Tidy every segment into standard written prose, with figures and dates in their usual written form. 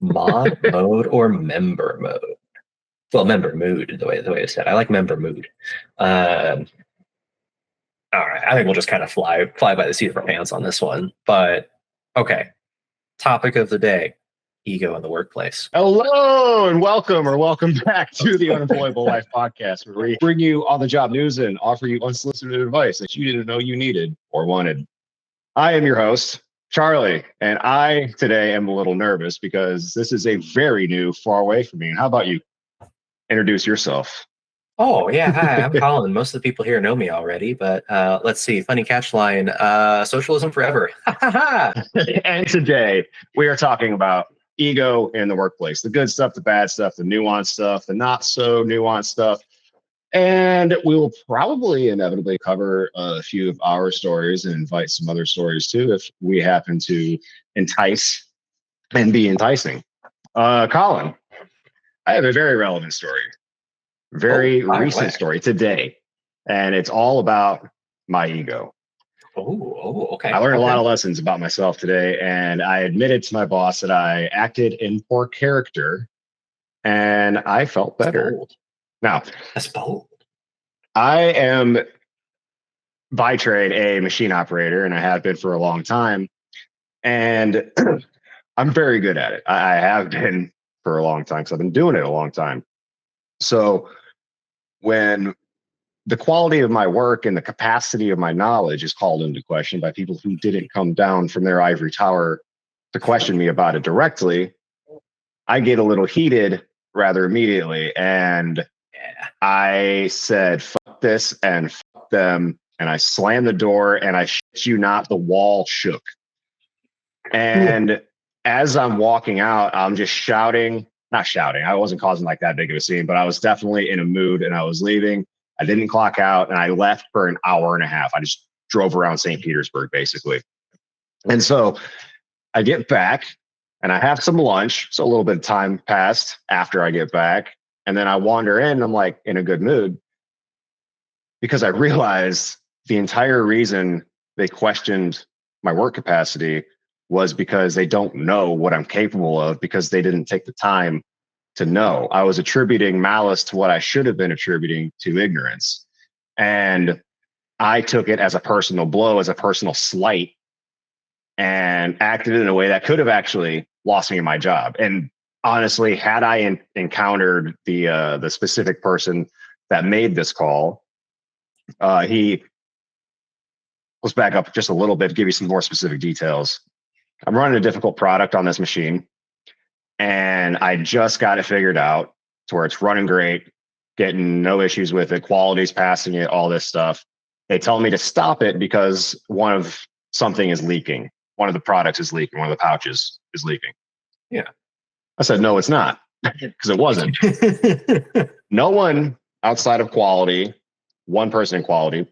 Mod mode or member mode? Well, member mood, the way it's said. I like member mood. Um, all right, I think we'll just kind of fly by the seat of our pants on this one. But okay, topic of the day: ego in the workplace. Hello and welcome back to the Unemployable Life podcast, where we bring you on the job news and offer you unsolicited advice that you didn't know you needed or wanted. I am your host, Charlie, and I today am a little nervous because this is a very new, far away from me. How about you introduce yourself? Oh yeah, hi, I'm Colin. Most of the people here know me already, but let's see. Funny catch line: socialism forever. And today we are talking about ego in the workplace, the good stuff, the bad stuff, the nuanced stuff, the not so nuanced stuff. And we will probably inevitably cover a few of our stories and invite some other stories too if we happen to entice and be enticing. Colin, I have a very relevant story, very recent story today, and it's all about my ego. Okay. I learned a lot of lessons about myself today, and I admitted to my boss that I acted in poor character, and I felt better. Now, that's bold. I am by trade a machine operator, and I have been for a long time, and I'm very good at it. I have been for a long time because I've been doing it a long time. So when the quality of my work and the capacity of my knowledge is called into question by people who didn't come down from their ivory tower to question me about it directly, I get a little heated rather immediately. And I said, fuck this and fuck them. And I slammed the door, and I shit you not, the wall shook. And as I'm walking out, I'm just shouting, not shouting. I wasn't causing like that big of a scene, but I was definitely in a mood, and I was leaving. I didn't clock out, and I left for an hour and a half. I just drove around St. Petersburg, basically. And so I get back, and I have some lunch. So a little bit of time passed after I get back. And then I wander in, and I'm like in a good mood because I realized the entire reason they questioned my work capacity was because they don't know what I'm capable of, because they didn't take the time to know. I was attributing malice to what I should have been attributing to ignorance. And I took it as a personal blow, as a personal slight, and acted in a way that could have actually lost me my job. And honestly, had I encountered the specific person that made this call, he let's back up just a little bit, give you some more specific details. I'm running a difficult product on this machine, and I just got it figured out to where it's running great, getting no issues with it, quality's passing it, all this stuff. They tell me to stop it because something is leaking. One of the products is leaking. One of the pouches is leaking. Yeah. I said, no, it's not, because it wasn't. No one outside of quality, one person in quality,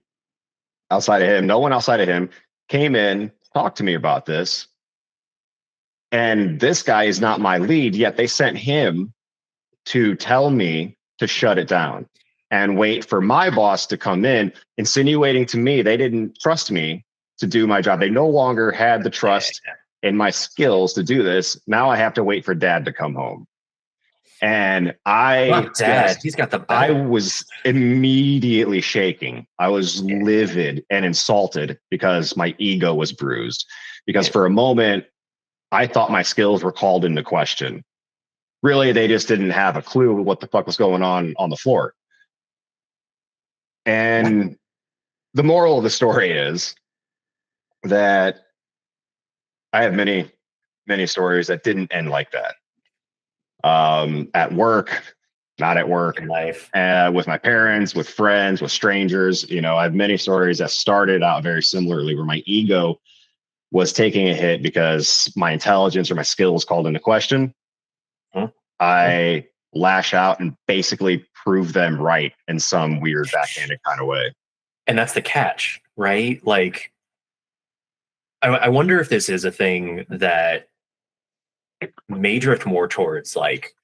outside of him, no one outside of him came in, talked to me about this. And this guy is not my lead, yet they sent him to tell me to shut it down and wait for my boss to come in, insinuating to me they didn't trust me to do my job. They no longer had the trust in my skills to do this. Now I have to wait for dad to come home. And he's got the belt. I was immediately shaking. I was livid and insulted because my ego was bruised. Because for a moment, I thought my skills were called into question. Really, they just didn't have a clue what the fuck was going on the floor. And the moral of the story is that I have many, many stories that didn't end like that. At work, not at work, in life, with my parents, with friends, with strangers. You know, I have many stories that started out very similarly, where my ego was taking a hit because my intelligence or my skills called into question. I lash out and basically prove them right in some weird backhanded kind of way. And that's the catch, right? Like, I wonder if this is a thing that may drift more towards like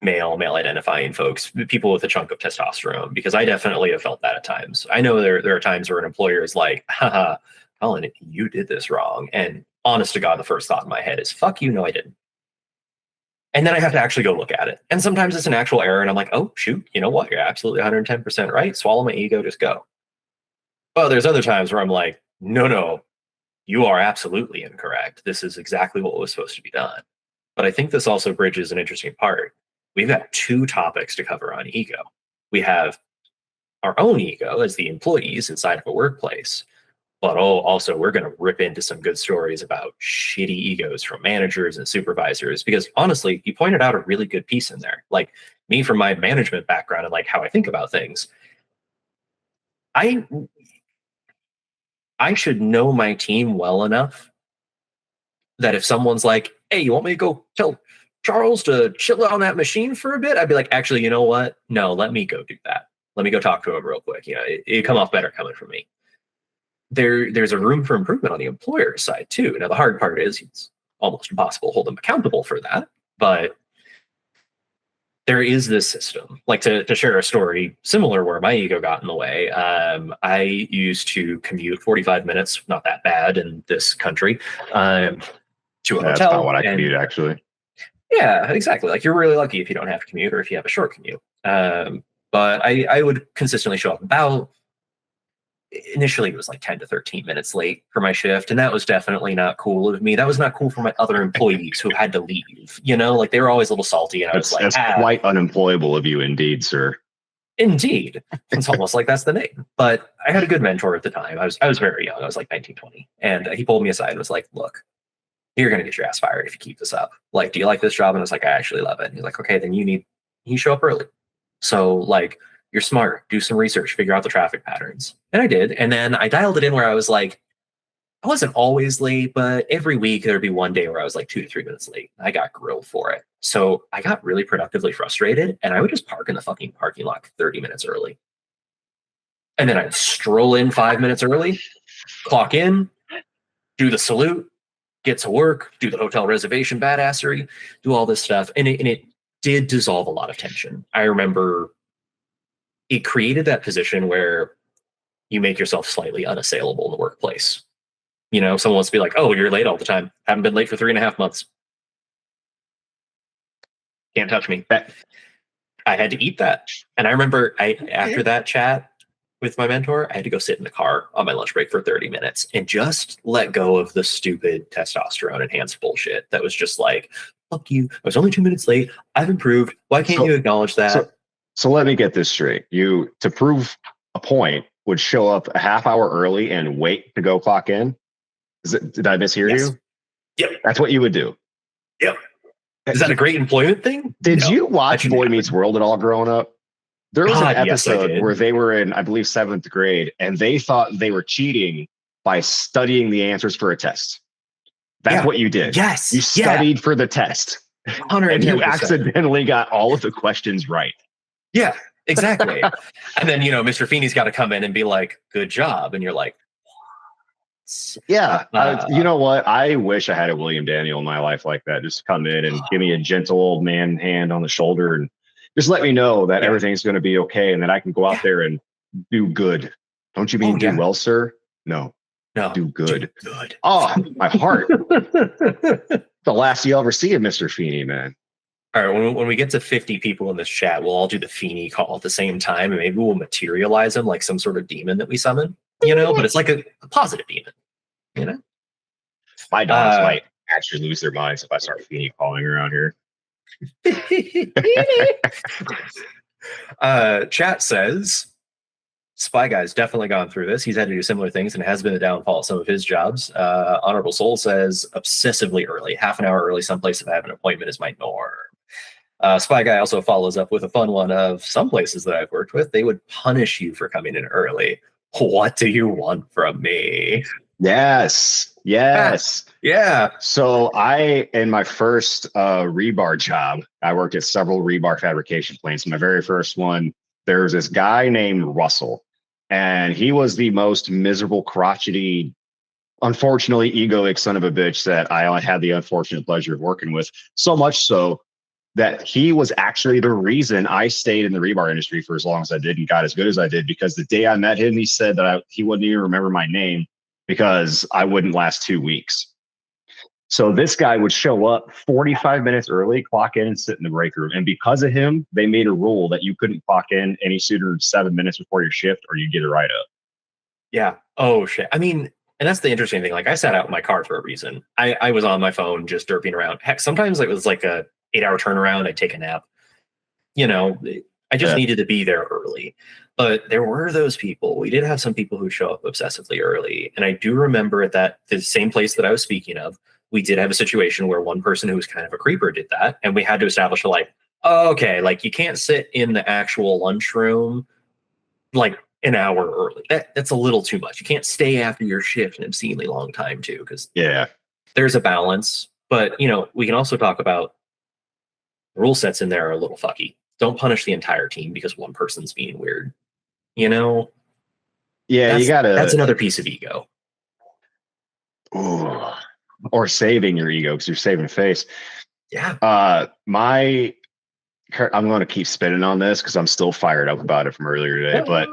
male identifying folks, people with a chunk of testosterone, because I definitely have felt that at times. I know there are times where an employer is like, haha, Colin, you did this wrong. And honest to God, the first thought in my head is, fuck you, no, I didn't. And then I have to actually go look at it. And sometimes it's an actual error, and I'm like, oh, shoot, you know what? You're absolutely 110% right. Swallow my ego, just go. Oh, there's other times where I'm like, no, no, you are absolutely incorrect. This is exactly what was supposed to be done. But I think this also bridges an interesting part. We've got two topics to cover on ego. We have our own ego as the employees inside of a workplace, but also we're going to rip into some good stories about shitty egos from managers and supervisors. Because honestly, you pointed out a really good piece in there. Like me, from my management background and like how I think about things, I I should know my team well enough that if someone's like, "Hey, you want me to go tell Charles to chill out on that machine for a bit?" I'd be like, "Actually, you know what? No, let me go do that. Let me go talk to him real quick. You know, it come off better coming from me." There's a room for improvement on the employer side too. Now, the hard part is it's almost impossible to hold them accountable for that, but there is this system. Like to share a story similar where my ego got in the way. I used to commute 45 minutes, not that bad in this country, to a That's not hotel. what I And commute, actually. yeah, exactly. Like you're really lucky if you don't have to commute or if you have a short commute. But I would consistently show up about, initially it was like 10 to 13 minutes late for my shift. And that was definitely not cool of me. That was not cool for my other employees who had to leave, you know, like they were always a little salty. And I was like, That's quite unemployable of you, indeed, sir. indeed. It's almost like that's the name. But I had a good mentor at the time. I was very young. I was like 19, 20. And he pulled me aside and was like, look, you're going to get your ass fired if you keep this up. Like, do you like this job? And I was like, I actually love it. And he's like, okay, then you show up early. So like, you're smart, do some research, figure out the traffic patterns. And I did. And then I dialed it in where I was like, I wasn't always late, but every week there'd be one day where I was like 2 to 3 minutes late. I got grilled for it. So I got really productively frustrated and I would just park in the fucking parking lot 30 minutes early. And then I'd stroll in 5 minutes early, clock in, do the salute, get to work, do the hotel reservation badassery, do all this stuff. And it did dissolve a lot of tension. I remember it created that position where you make yourself slightly unassailable in the workplace. You know, someone wants to be like, oh, you're late all the time. Haven't been late for 3.5 months. Can't touch me. I had to eat that. And I remember after that chat with my mentor, I had to go sit in the car on my lunch break for 30 minutes and just let go of the stupid testosterone enhanced bullshit that was just like, fuck you. I was only 2 minutes late. I've improved. Why can't you acknowledge that? So let me get this straight. You, to prove a point, would show up a half hour early and wait to go clock in? Did I mishear Yes. you? Yep. That's what you would do. Yep. Is that a great employment thing? Did No, you watch Boy Meets World at all growing up? There was God, an yes, I episode did. where they were in, I believe, 7th grade, and they thought they were cheating by studying the answers for a test. That's what you did. Yes. You studied for the test. 110%. And you accidentally got all of the questions right. Yeah, exactly. And then, you know, Mr. Feeney's got to come in and be like, good job. And you're like, yeah. You know what? I wish I had a William Daniel in my life like that. Just come in and give me a gentle old man hand on the shoulder and just let me know that everything's going to be okay and that I can go out there and do good. Don't you mean do well, sir? No. Do good. Do good. Oh, my heart. The last you ever see of Mr. Feeney, man. All right, when we get to 50 people in this chat, we'll all do the Feeney call at the same time, and maybe we'll materialize him like some sort of demon that we summon, you know, but it's like a positive demon, you know? My dogs might actually lose their minds if I start Feeney calling around here. Chat says, Spy Guy's definitely gone through this. He's had to do similar things and has been the downfall of some of his jobs. Honorable Soul says, obsessively early, half an hour early, someplace if I have an appointment is my norm. Spy Guy also follows up with a fun one of some places that I've worked with. They would punish you for coming in early. What do you want from me? Yes. Yeah. So in my first rebar job, I worked at several rebar fabrication plants. My very first one, there was this guy named Russell, and he was the most miserable, crotchety, unfortunately egoic son of a bitch that I had the unfortunate pleasure of working with. So much so that he was actually the reason I stayed in the rebar industry for as long as I did and got as good as I did, because the day I met him, he said that he wouldn't even remember my name because I wouldn't last 2 weeks. So this guy would show up 45 minutes early, clock in and sit in the break room. And because of him, they made a rule that you couldn't clock in any sooner than 7 minutes before your shift or you get a write up. Yeah. Oh shit. I mean, and that's the interesting thing. Like I sat out in my car for a reason. I was on my phone just derping around. Heck, sometimes it was like a 8 hour turnaround. I'd take a nap. You know, I just Yeah. needed to be there early. But there were those people. We did have some people who show up obsessively early. And I do remember at that the same place that I was speaking of, we did have a situation where one person who was kind of a creeper did that. And we had to establish like, oh, okay, like you can't sit in the actual lunchroom like an hour early. That's a little too much. You can't stay after your shift an obscenely long time too, because Yeah. there's a balance. But we can also talk about rule sets in there are a little fucky. Don't punish the entire team because one person's being weird. You know, Yeah, you that's gotta, another piece of ego. ooh, or saving your ego because you're saving face. Yeah. My I'm going to keep spinning on this because I'm still fired up about it from earlier today. But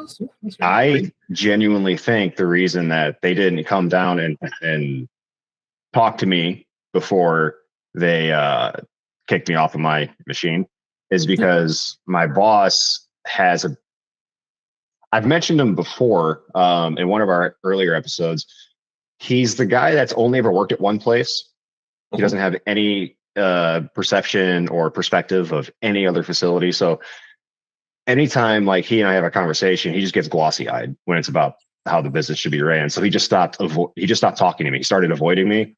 I genuinely think the reason that they didn't come down and talk to me before they kicked me off of my machine is because my boss has a. I've mentioned him before in one of our earlier episodes. He's the guy that's only ever worked at one place. He doesn't have any perception or perspective of any other facility. So anytime like he and I have a conversation, he just gets glossy eyed when it's about how the business should be ran. So he just stopped. He just stopped talking to me. He started avoiding me.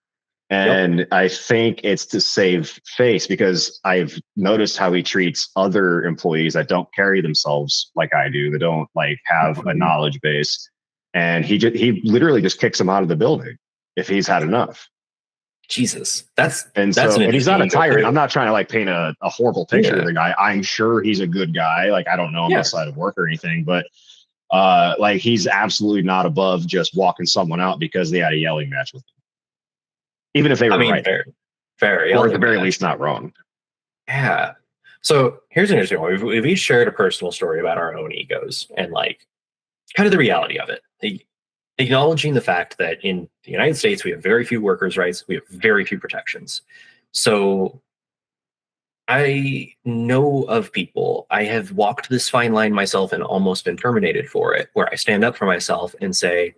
And I think it's to save face because I've noticed how he treats other employees that don't carry themselves like I do, that don't like have a knowledge base. And he literally just kicks them out of the building if he's had enough. Jesus, that's And an so, and he's not a interesting tyrant. ego I'm not trying to like paint a horrible picture too. of the guy. I'm sure he's a good guy. Like I don't know him Yeah. outside of work or anything, but like he's absolutely not above just walking someone out because they had a yelling match with him, even if they I were mean, right, fair. or at the Yelling very match. least not wrong. Yeah. So here's an interesting one. We've each shared a personal story about our own egos and like kind of the reality of it. Acknowledging the fact that in the United States, we have very few workers' rights, we have very few protections. So I know of people, I have walked this fine line myself and almost been terminated for it, where I stand up for myself and say,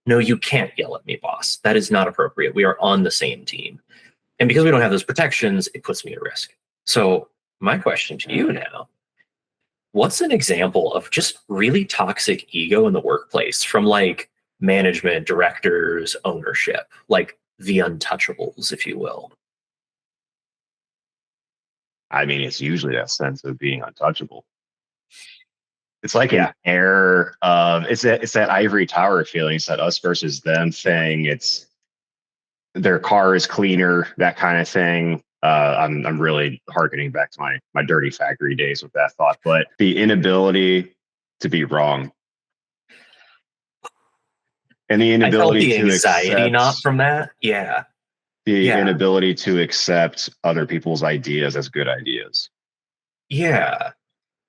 no, you can't yell at me, boss. That is not appropriate. We are on the same team. And because we don't have those protections, it puts me at risk. So, my question to you now, what's an example of just really toxic ego in the workplace from like management, directors, ownership, like the untouchables, if you will? I mean, it's usually that sense of being untouchable. It's like an Yeah. air of it's that ivory tower feeling. It's that us versus them thing. It's their car is cleaner, that kind of thing. I'm really harkening back to my dirty factory days with that thought, but the inability to be wrong and the I felt inability the to anxiety accept not from that. Yeah. the Yeah. inability to accept other people's ideas as good ideas. Yeah.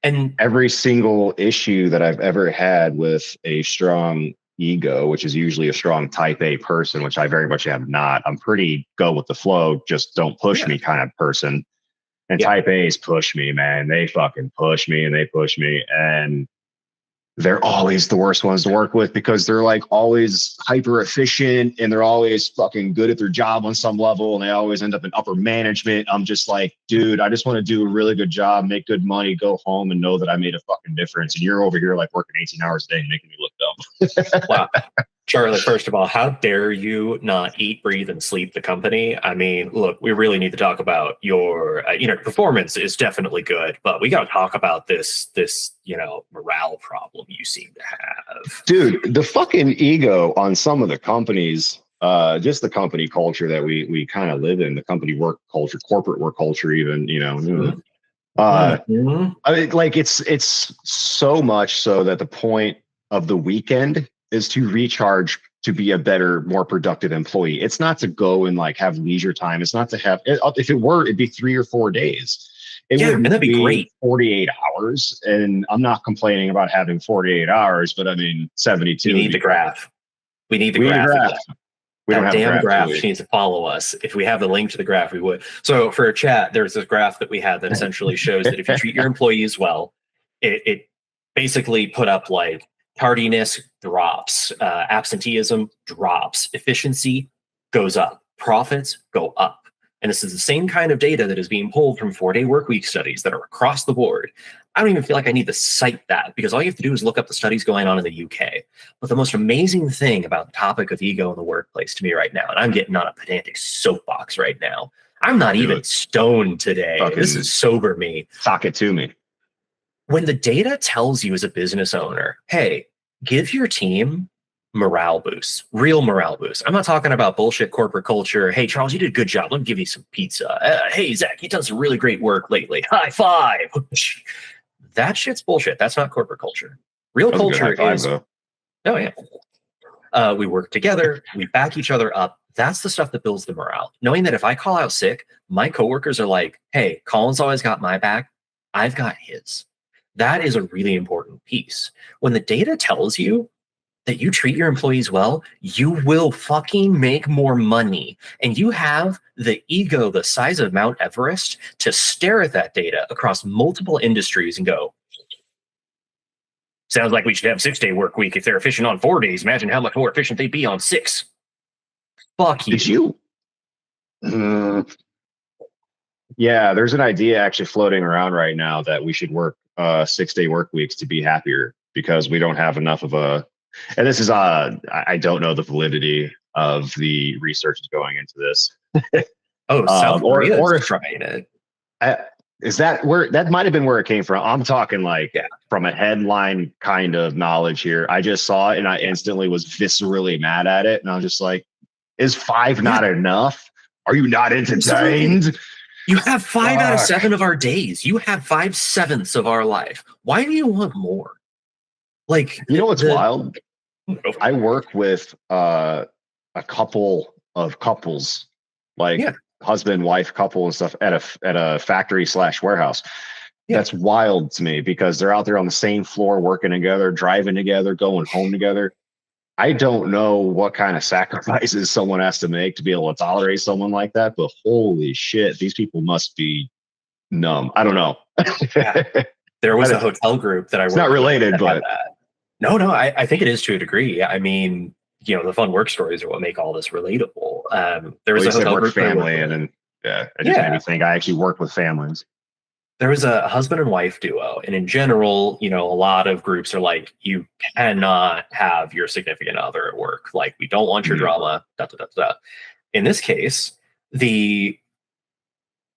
And Every single issue that I've ever had with a strong ego, which is usually a strong type A person, which I very much am not. I'm pretty go with the flow, just don't push yeah. me kind of person. And Yeah. type A's push me, man. They fucking push me and they push me. And they're always the worst ones to work with because they're like always hyper efficient and they're always fucking good at their job on some level and they always end up in upper management. I'm just like, dude, I just want to do a really good job, make good money, go home and know that I made a fucking difference. And you're over here like working 18 hours a day and making me look dumb. Wow. Charlie, first of all, how dare you not eat, breathe, and sleep the company? I mean, look, we really need to talk about your, performance is definitely good, but we got to talk about this, morale problem you seem to have. Dude, the fucking ego on some of the companies, just the company culture that we kind of live in, the company work culture, corporate work culture, even, Mhm. I mean, like it's so much so that the point of the weekend is to recharge to be a better, more productive employee. It's not to go and like have leisure time. It's not to have. If it were, it'd be 3 or 4 days. It Yeah, wouldn't and that'd be be great. 48 hours. And I'm not complaining about having 48 hours, but I mean We 72 would need be the great. graph. We need the We need a graph graph. again. We don't That have a damn graph, do graph we? needs to follow us. If we have the link to the graph, we would. So for a chat, there's this graph that we had that essentially shows that if you treat your employees well, it basically put up like tardiness drops, absenteeism drops, efficiency goes up, profits go up. And this is the same kind of data that is being pulled from 4-day work week studies that are across the board. I don't even feel like I need to cite that because all you have to do is look up the studies going on in the UK. But the most amazing thing about the topic of ego in the workplace to me right now, and I'm getting on a pedantic soapbox right now, I'm not Do even it. stoned today. This Fucking is sober me. sock it to me. When the data tells you as a business owner, hey, give your team morale boosts, real morale boosts. I'm not talking about bullshit corporate culture. Hey, Charles, you did a good job. Let me give you some pizza. Hey, Zach, you've done some really great work lately. High five. That shit's bullshit. That's not corporate culture. Real That was a good high culture five, is, though. oh, yeah. We work together. We back each other up. That's the stuff that builds the morale. Knowing that if I call out sick, my coworkers are like, hey, Colin's always got my back. I've got his. That is a really important piece. When the data tells you that you treat your employees well, you will fucking make more money. And you have the ego the size of Mount Everest to stare at that data across multiple industries and go, sounds like we should have 6-day work week. If they're efficient on 4 days, imagine how much more efficient they'd be on 6. Fuck you. Did you? Mm, yeah, there's an idea actually floating around right now that we should work 6-day work weeks to be happier because we don't have enough of a. And this is I don't know the validity of the research that's going into this. Oh, South Or Korea's if trying it. I, is that where that might have been where it came from? I'm talking like Yeah. from a headline kind of knowledge here. I just saw it and I instantly was viscerally mad at it, and I was just like, "Is 5 not enough? Are you not Absolutely. entertained?" You have 5 out of Fuck. 7 of our days. You have 5/7 of our life. Why do you want more? Like You know what's the wild? I work with a couple of couples, like yeah, husband wife couple and stuff at a factory slash warehouse. yeah. That's wild to me because they're out there on the same floor working together, driving together, going home together. I don't know what kind of sacrifices someone has to make to be able to tolerate someone like that, but holy shit, these people must be numb. I don't know. Yeah. There was a It's hotel group that I not worked with related, that had but that. No, I think it is to a degree. I mean, the fun work stories are what make all this relatable. There well, was you a said hotel work group that I worked family, and with. then yeah, it just made me Yeah, think I actually work with families. there was a husband and wife duo, and in general, a lot of groups are like, you cannot have your significant other at work. Like, we don't want your Mhm. drama. Da, da, da, da. In this case, the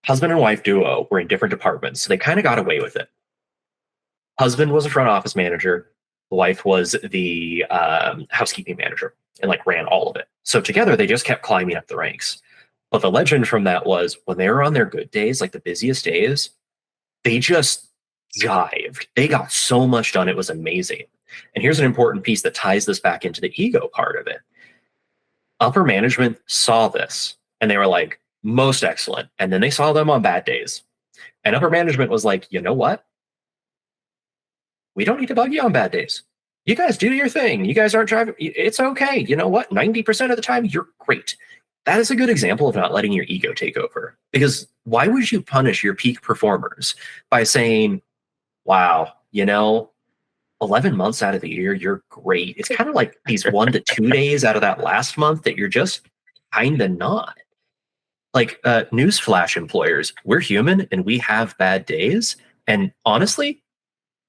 husband and wife duo were in different departments, so they kind of got away with it. Husband was a front office manager. The wife was the housekeeping manager and like ran all of it. So together they just kept climbing up the ranks. But the legend from that was when they were on their good days, like the busiest days, they just jived. They got so much done. It was amazing. And here's an important piece that ties this back into the ego part of it. Upper management saw this and they were like, most excellent. And then they saw them on bad days. And upper management was like, you know what? We don't need to bug you on bad days. You guys do your thing. You guys aren't driving. It's okay. You know what? 90% of the time, you're great. That is a good example of not letting your ego take over. Because why would you punish your peak performers by saying, wow, 11 months out of the year, you're great. It's kind of like these 1 to 2 days out of that last month that you're just kind of not. Like, newsflash employers, we're human and we have bad days. And honestly,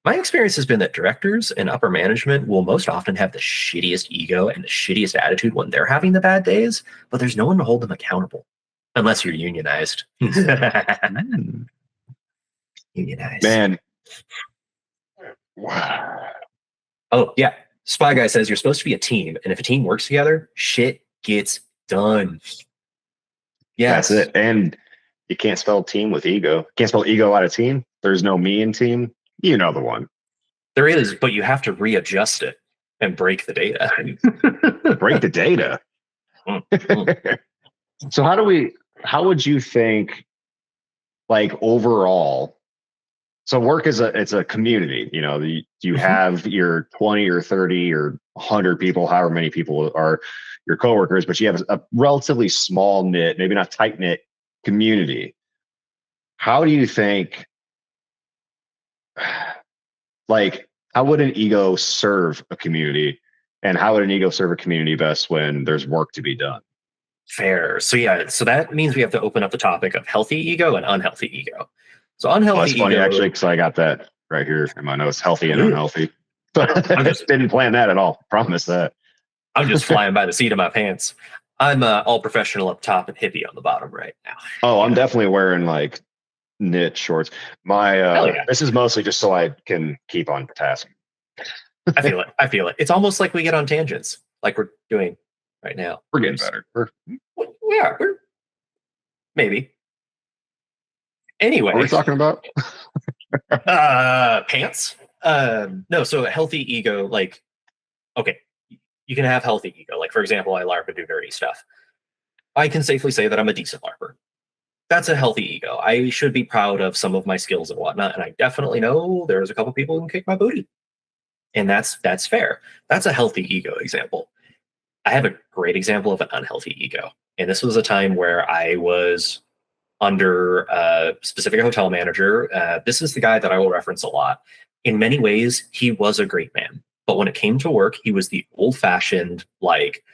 my experience has been that directors and upper management will most often have the shittiest ego and the shittiest attitude when they're having the bad days, but there's no one to hold them accountable unless you're unionized. Mm. Unionized. Man, Oh, yeah. Spy Guy says you're supposed to be a team, and if a team works together, shit gets done. Yes. that's it. And you can't spell team with ego. Can't spell ego out of team. There's no me in team. You know the one. There is, but you have to readjust it and break the data. Break the data. So how would you think, like overall, So work is it's a community. You Mhm. have your 20 or 30 or 100 people, however many people are your coworkers, but you have a relatively small knit, maybe not tight knit community. How do you think, like, how would an ego serve a community, and how would an ego serve a community best when there's work to be done? Fair. So yeah, so that means we have to open up the topic of healthy ego and unhealthy ego. So Well, unhealthy that's funny actually, ego, because I got that right here in my notes: healthy and ooh, unhealthy. I'm But just didn't plan that at all. Promise that. I'm just flying by the seat of my pants. I'm all professional up top and hippie on the bottom right now. Oh, I'm Yeah. definitely wearing like knit shorts. My Hell yeah. this is mostly just so I can keep on task. I feel it. I feel it. It's almost like we get on tangents, like we're doing right now. We're getting better. We are. We're maybe. What are we Anyway, talking about? pants. No, so a healthy ego, like, okay, you can have healthy ego. Like, for example, I LARP and do nerdy stuff. I can safely say that I'm a decent LARPer. That's a healthy ego. I should be proud of some of my skills and whatnot. And I definitely know there's a couple people who can kick my booty. And that's fair. That's a healthy ego example. I have a great example of an unhealthy ego. And this was a time where I was under a specific hotel manager. This is the guy that I will reference a lot. In many ways, he was a great man. But when it came to work, he was the old fashioned, like,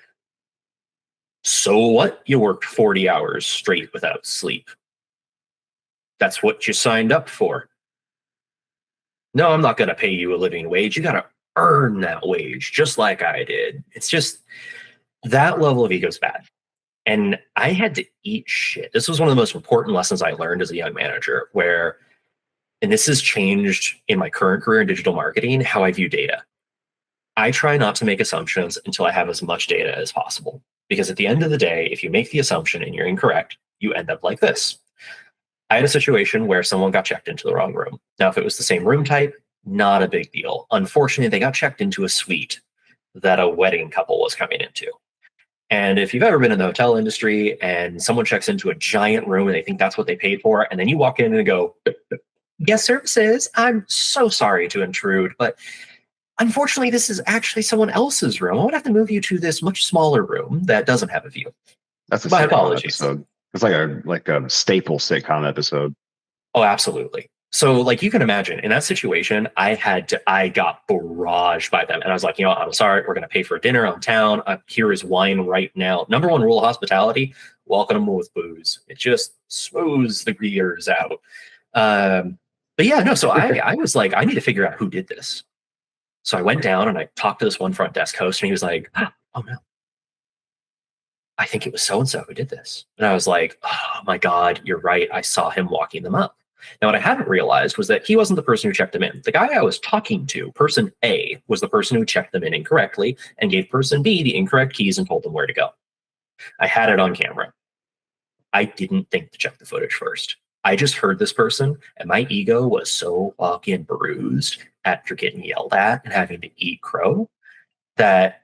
so what? You worked 40 hours straight without sleep. That's what you signed up for. No, I'm not going to pay you a living wage. You got to earn that wage, just like I did. It's just that level of ego is bad. And I had to eat shit. This was one of the most important lessons I learned as a young manager, where, and this has changed in my current career in digital marketing, how I view data. I try not to make assumptions until I have as much data as possible. Because at the end of the day, if you make the assumption and you're incorrect, you end up like this. I had a situation where someone got checked into the wrong room. Now, if it was the same room type, not a big deal. Unfortunately, they got checked into a suite that a wedding couple was coming into. And if you've ever been in the hotel industry and someone checks into a giant room and they think that's what they paid for, and then you walk in and go, guest services, I'm so sorry to intrude, but unfortunately, this is actually someone else's room. I would have to move you to this much smaller room that doesn't have a view. That's a My sitcom apologies. episode. It's like a staple sitcom episode. Oh, absolutely. So, like, you can imagine in that situation, I got barraged by them. And I was like, I'm sorry, we're going to pay for dinner on town. Here is wine right now. Number one rule of hospitality: welcome them with booze. It just smooths the gears out. But yeah, no, so I was like, I need to figure out who did this. So I went down and I talked to this one front desk host, and he was like, oh no, I think it was so and so who did this. And I was like, oh my God, you're right. I saw him walking them up. Now, what I hadn't realized was that he wasn't the person who checked them in. The guy I was talking to, person A, was the person who checked them in incorrectly and gave person B the incorrect keys and told them where to go. I had it on camera. I didn't think to check the footage first. I just heard this person, and my ego was so fucking bruised after getting yelled at and having to eat crow that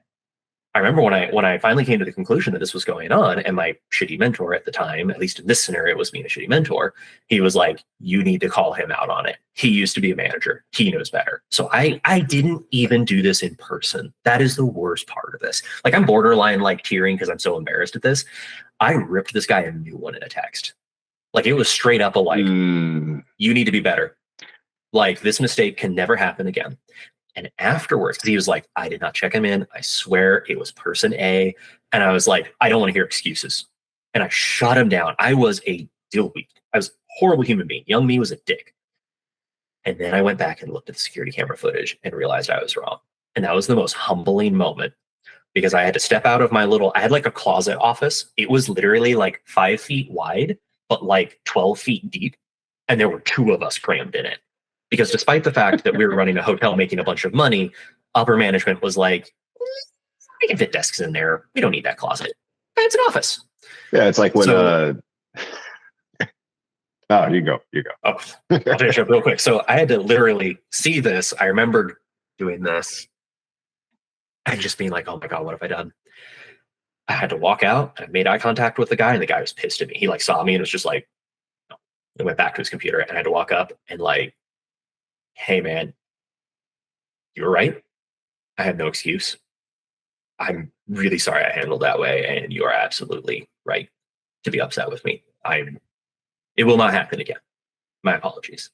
I remember when I finally came to the conclusion that this was going on, and my shitty mentor at the time, at least in this scenario, was being a shitty mentor. He was like, "You need to call him out on it. He used to be a manager. He knows better." So I didn't even do this in person. That is the worst part of this. Like, I'm borderline like tearing because I'm so embarrassed at this. I ripped this guy a new one in a text. Like, it was straight up a like, "You need to be better. Like, this mistake can never happen again." And afterwards, because he was like, I did not check him in. I swear it was person A. And I was like, I don't want to hear excuses. And I shut him down. I was a dillweed. I was a horrible human being. Young me was a dick. And then I went back and looked at the security camera footage and realized I was wrong. And that was the most humbling moment, because I had to step out of I had like a closet office. It was literally like 5 feet wide, but like 12 feet deep. And there were two of us crammed in it. Because despite the fact that we were running a hotel making a bunch of money, upper management was like, we can fit desks in there. We don't need that closet. It's an office. Yeah, it's like when So, oh, you go. oh, I'll finish up real quick. So I had to literally see this. I remembered doing this and just being like, oh my God, what have I done? I had to walk out and I made eye contact with the guy, and the guy was pissed at me. He like saw me and was just like, no. And went back to his computer, and I had to walk up and like hey man, you were right. I have no excuse. I'm really sorry I handled that way, and you are absolutely right to be upset with me. I'm. It will not happen again. My apologies.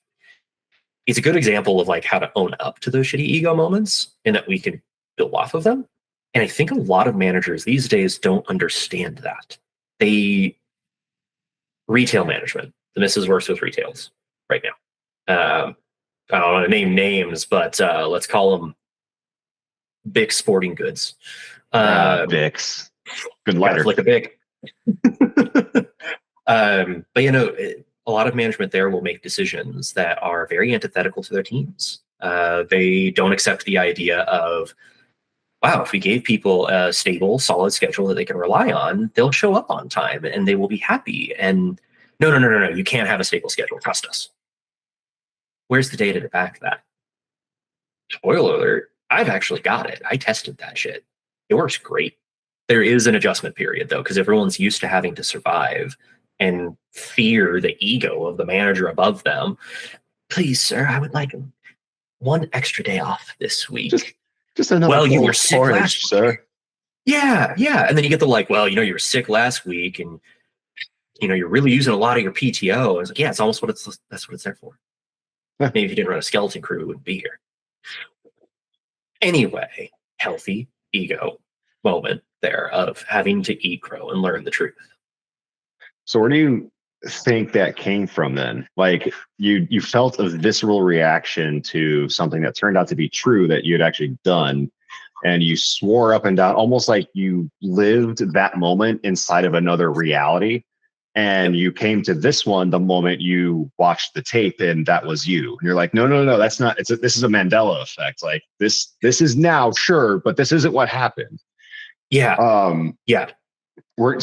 It's a good example of like how to own up to those shitty ego moments, and that we can build off of them. And I think a lot of managers these days don't understand that. They retail management. The missus works with retails right now. I don't want to name names, but let's call them Bic Sporting Goods. Bix. Good Gotta lighter. flick a Bic. But a lot of management there will make decisions that are very antithetical to their teams. They don't accept the idea of, wow, if we gave people a stable, solid schedule that they can rely on, they'll show up on time and they will be happy. And no, no, no, no, no, you can't have a stable schedule. Trust us. Where's the data to back that? Spoiler alert, I've actually got it. I tested that shit. It works great. There is an adjustment period though, because everyone's used to having to survive and fear the ego of the manager above them. Please, sir, I would like one extra day off this week. Just another well, you bowl were of sick porridge, last sir. week. Yeah, yeah. And then you get the like, well, you were sick last week and you're really using a lot of your PTO. And it's like, yeah, it's almost that's what it's there for. Maybe if you didn't run a skeleton crew, it wouldn't be here. Anyway, healthy ego moment there of having to eat crow and learn the truth. So where do you think that came from then? Like you felt a visceral reaction to something that turned out to be true that you had actually done, and you swore up and down, almost like you lived that moment inside of another reality. And you came to this one the moment you watched the tape, and that was you. And you're like, no, no, no, that's not. This is a Mandela effect. Like this is now sure, but this isn't what happened. Yeah. Yeah. Where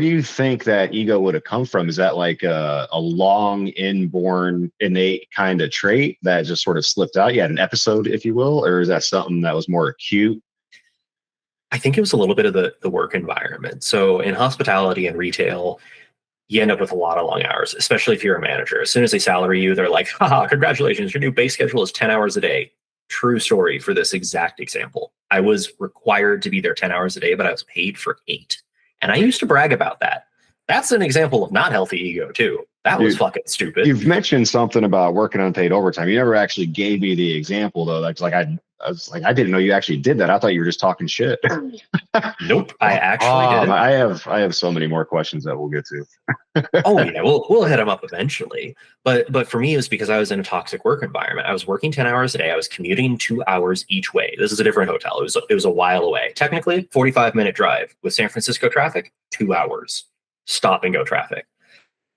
do you think that ego would have come from? Is that like a long inborn innate kind of trait that just sort of slipped out? You had an episode, if you will, or is that something that was more acute? I think it was a little bit of the work environment. So in hospitality and retail, you end up with a lot of long hours, especially if you're a manager. As soon as they salary you, they're like, haha, congratulations, your new base schedule is 10 hours a day. True story for this exact example. I was required to be there 10 hours a day, but I was paid for 8. And I used to brag about that. That's an example of not healthy ego, too. That was fucking stupid. You've mentioned something about working unpaid overtime. You never actually gave me the example, though. That's like I was like, I didn't know you actually did that. I thought you were just talking shit. Nope, I actually did it. I have so many more questions that we'll get to. Oh yeah, we'll hit them up eventually. But for me, it was because I was in a toxic work environment. I was working 10 hours a day. I was commuting 2 hours each way. This is a different hotel. It was a while away. Technically, 45-minute drive with San Francisco traffic, 2 hours stop and go traffic.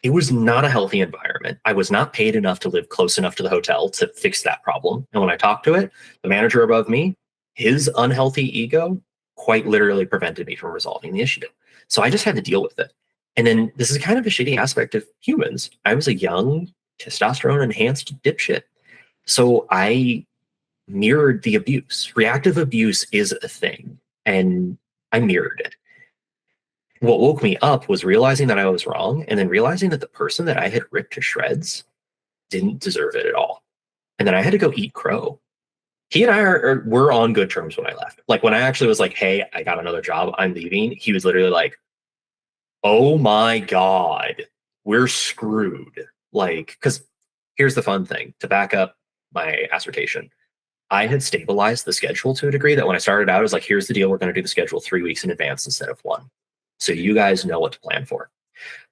It was not a healthy environment. I was not paid enough to live close enough to the hotel to fix that problem. And when I talked to it, the manager above me, his unhealthy ego quite literally prevented me from resolving the issue. So I just had to deal with it. And then this is kind of a shitty aspect of humans. I was a young, testosterone enhanced dipshit. So I mirrored the abuse. Reactive abuse is a thing, and I mirrored it. What woke me up was realizing that I was wrong, and then realizing that the person that I had ripped to shreds didn't deserve it at all. And then I had to go eat crow. He and I were on good terms when I left. Like when I actually was like, hey, I got another job, I'm leaving. He was literally like, oh my God, we're screwed. Like, because here's the fun thing to back up my assertion. I had stabilized the schedule to a degree that when I started out, it was like, here's the deal. We're going to do the schedule 3 weeks in advance instead of 1. So you guys know what to plan for.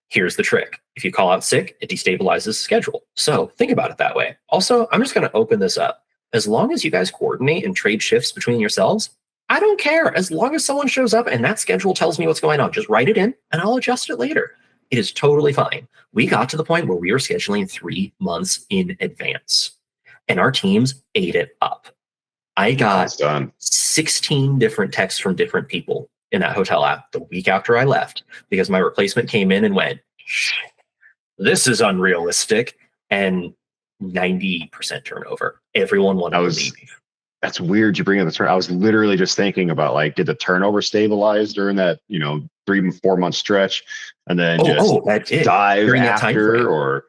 Here's the trick. If you call out sick, it destabilizes the schedule. So think about it that way. Also, I'm just going to open this up. As long as you guys coordinate and trade shifts between yourselves, I don't care. As long as someone shows up and that schedule tells me what's going on, just write it in and I'll adjust it later. It is totally fine. We got to the point where we were scheduling 3 months in advance and our teams ate it up. I got 16 different texts from different people in that hotel app the week after I left because my replacement came in and went, this is unrealistic. And 90% turnover. Everyone wanted to leave. That's weird. You bring up the turn. I was literally just thinking about like, did the turnover stabilize during that 3-4 month stretch, and then dive during after, or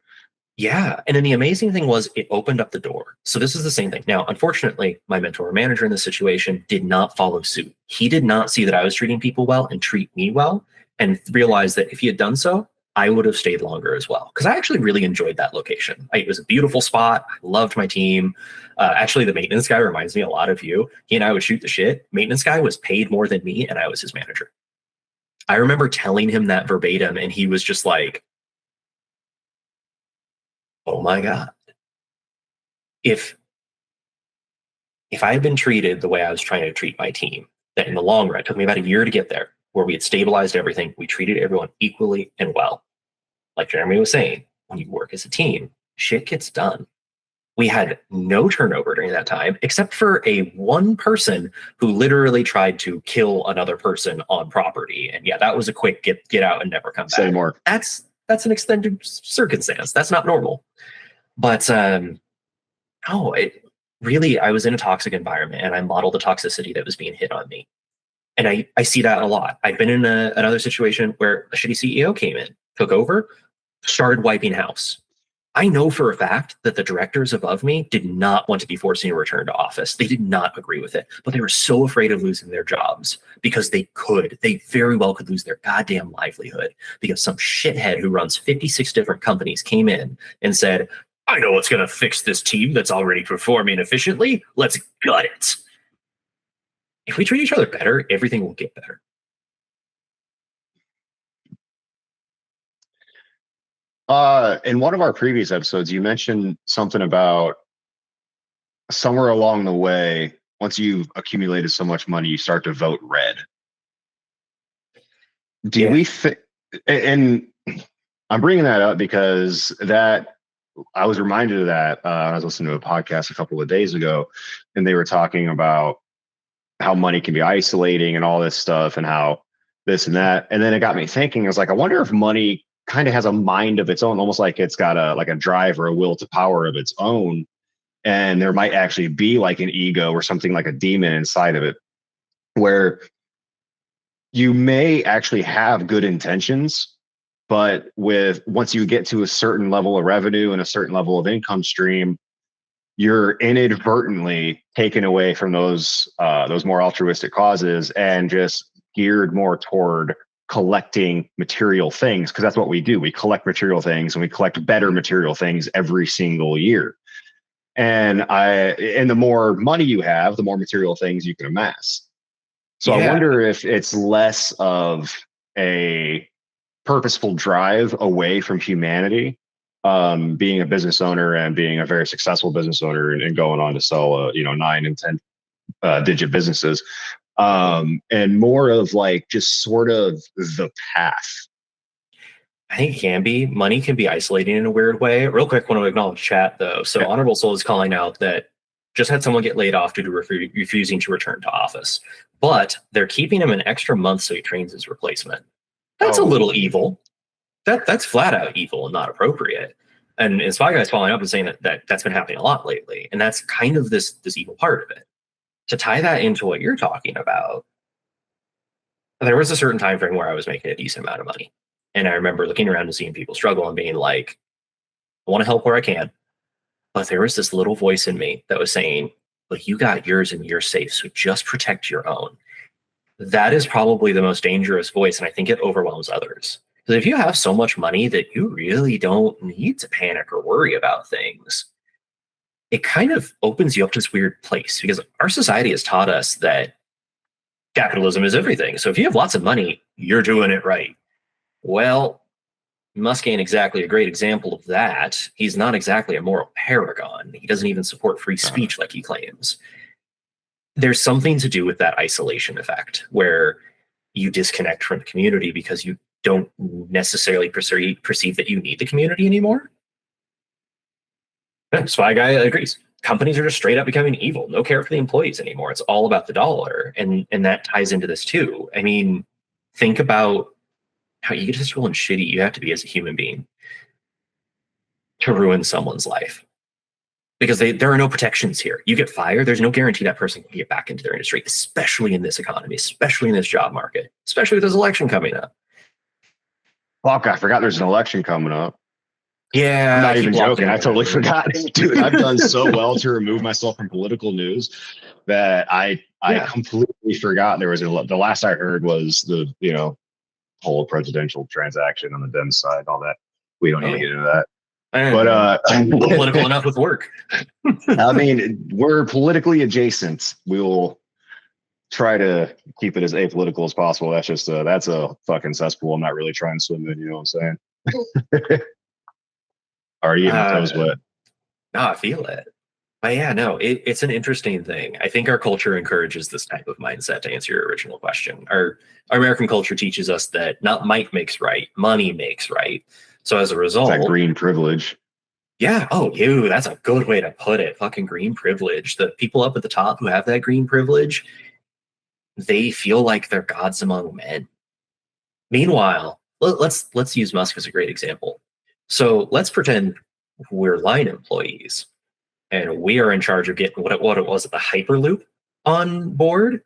Yeah. And then the amazing thing was it opened up the door. So this is the same thing. Now, unfortunately, my mentor or manager in this situation did not follow suit. He did not see that I was treating people well and treat me well and realized that if he had done so, I would have stayed longer as well. Because I actually really enjoyed that location. It was a beautiful spot. I loved my team. Actually, the maintenance guy reminds me a lot of you. He and I would shoot the shit. Maintenance guy was paid more than me, and I was his manager. I remember telling him that verbatim, and he was just like, oh my God. If if I had been treated the way I was trying to treat my team, that in the long run, it took me about a year to get there, where we had stabilized everything, we treated everyone equally and well. Like Jeremy was saying, when you work as a team, shit gets done. We had no turnover during that time, except for a one person who literally tried to kill another person on property. And yeah, that was a quick get out and never come Say back. more. That's an extended circumstance. That's not normal. But oh, it really, I was in a toxic environment and I modeled the toxicity that was being hit on me. And I see that a lot. I've been in another situation where a shitty CEO came in, took over, started wiping house. I know for a fact that the directors above me did not want to be forcing a return to office. They did not agree with it, but they were so afraid of losing their jobs because they could. They very well could lose their goddamn livelihood because some shithead who runs 56 different companies came in and said, I know what's going to fix this team that's already performing efficiently. Let's gut it. If we treat each other better, everything will get better. In one of our previous episodes, you mentioned something about somewhere along the way, once you've accumulated so much money, you start to vote red. Do Yeah. we think, and I'm bringing that up because that I was reminded of that. I was listening to a podcast a couple of days ago, and they were talking about how money can be isolating and all this stuff and how this and that. And then it got me thinking, I was like, I wonder if money kind of has a mind of its own, almost like it's got a drive or a will to power of its own. And there might actually be like an ego or something like a demon inside of it, where you may actually have good intentions, but with once you get to a certain level of revenue and a certain level of income stream, you're inadvertently taken away from those more altruistic causes and just geared more toward collecting material things, because that's what we do. We collect material things and we collect better material things every single year. And the more money you have, the more material things you can amass. So I Yeah. wonder if it's less of a purposeful drive away from humanity, being a business owner and being a very successful business owner and going on to sell, 9 and 10 digit businesses, and more of like just sort of the path. I think it can be. Money can be isolating in a weird way. Real quick, want to acknowledge chat though. So Yeah. Honorable Soul is calling out that just had someone get laid off due to refusing to return to office, but they're keeping him an extra month so he trains his replacement. That's a Oh, little evil. That's flat out evil and not appropriate. And Spy Guy's following up and saying that's been happening a lot lately, and that's kind of this evil part of it. To tie that into what you're talking about, there was a certain time frame where I was making a decent amount of money. And I remember looking around and seeing people struggle and being like, I want to help where I can. But there was this little voice in me that was saying, like, you got yours and you're safe. So just protect your own. That is probably the most dangerous voice. And I think it overwhelms others. Because if you have so much money that you really don't need to panic or worry about things, it kind of opens you up to this weird place because our society has taught us that capitalism is everything. So if you have lots of money, you're doing it right. Well, Musk ain't exactly a great example of that. He's not exactly a moral paragon. He doesn't even support free speech like he claims. There's something to do with that isolation effect where you disconnect from the community because you don't necessarily perceive that you need the community anymore. Spy Guy agrees. Companies are just straight up becoming evil. No care for the employees anymore. It's all about the dollar. And that ties into this too. I mean, think about how egotistical and shitty you have to be as a human being to ruin someone's life. Because there are no protections here. You get fired, there's no guarantee that person can get back into their industry, especially in this economy, especially in this job market, especially with this election coming up. fuck! I forgot there's an election coming up. I'm Yeah, I not keep even logged joking. in I or totally whatever. forgot. Dude, I've done so well to remove myself from political news that I Yeah. completely forgot there was the last I heard was the, whole presidential transaction on the Dem side, all that. We don't need Oh to yeah. get into that. I don't But know. I'm political enough with work. I mean, we're politically adjacent. We will try to keep it as apolitical as possible. That's a fucking cesspool. I'm not really trying to swim in, you know what I'm saying? Already getting my toes Uh, wet. no, I feel it. But yeah, no, it's an interesting thing. I think our culture encourages this type of mindset to answer your original question. Our American culture teaches us that not might makes right, money makes right. So as a It's that result, green privilege. yeah, oh, that's a good way to put it. Fucking green privilege. The people up at the top who have that green privilege, they feel like they're gods among men. Meanwhile, let's use Musk as a great example. So let's pretend we're line employees and we are in charge of getting what it was at the Hyperloop on board.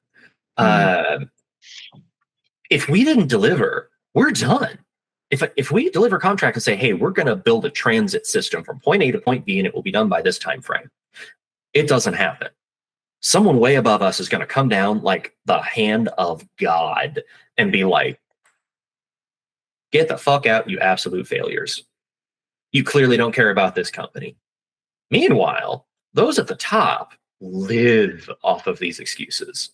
Mm. Uh, if we didn't deliver, we're done. If we deliver a contract and say, hey, we're going to build a transit system from point A to point B and it will be done by this time frame, it doesn't happen. Someone way above us is going to come down like the hand of God and be like, get the fuck out, you absolute failures. You clearly don't care about this company. Meanwhile, those at the top live off of these excuses.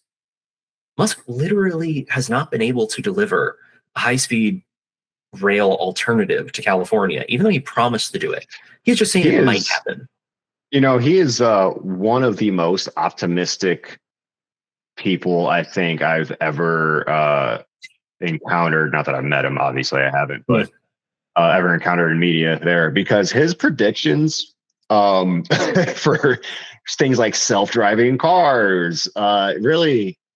Musk literally has not been able to deliver a high speed rail alternative to California, even though he promised to do it. He's just saying He it might is, happen. he is one of the most optimistic people I think I've ever encountered. Not that I've met him, obviously I haven't, but ever encountered in media there, because his predictions for things like self-driving cars,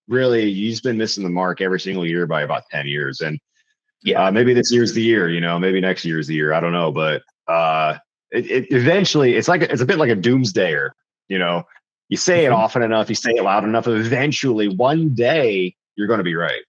really, he's been missing the mark every single year by about 10 years. And Yeah. maybe this year's the year, maybe next year's the year. I don't know, but eventually it's a bit like a doomsdayer. You know, you say it Mhm. often enough, you say it loud enough, eventually one day you're going to be right.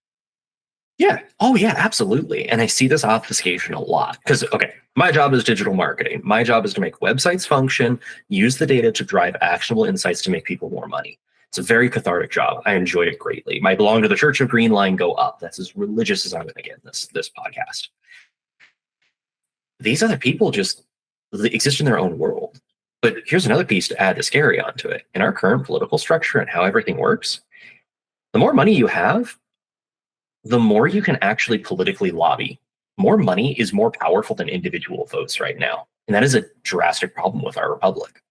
Yeah. Oh, yeah, absolutely. And I see this obfuscation a lot because, okay, my job is digital marketing. My job is to make websites function, use the data to drive actionable insights to make people more money. It's a very cathartic job. I enjoy it greatly. I belong to the Church of Green Line, go up. That's as religious as I'm going to get in this podcast. These other people just exist in their own world. But here's another piece to add the scary onto it. In our current political structure and how everything works, the more money you have, the more you can actually politically lobby. More money is more powerful than individual votes right now. And that is a drastic problem with our republic.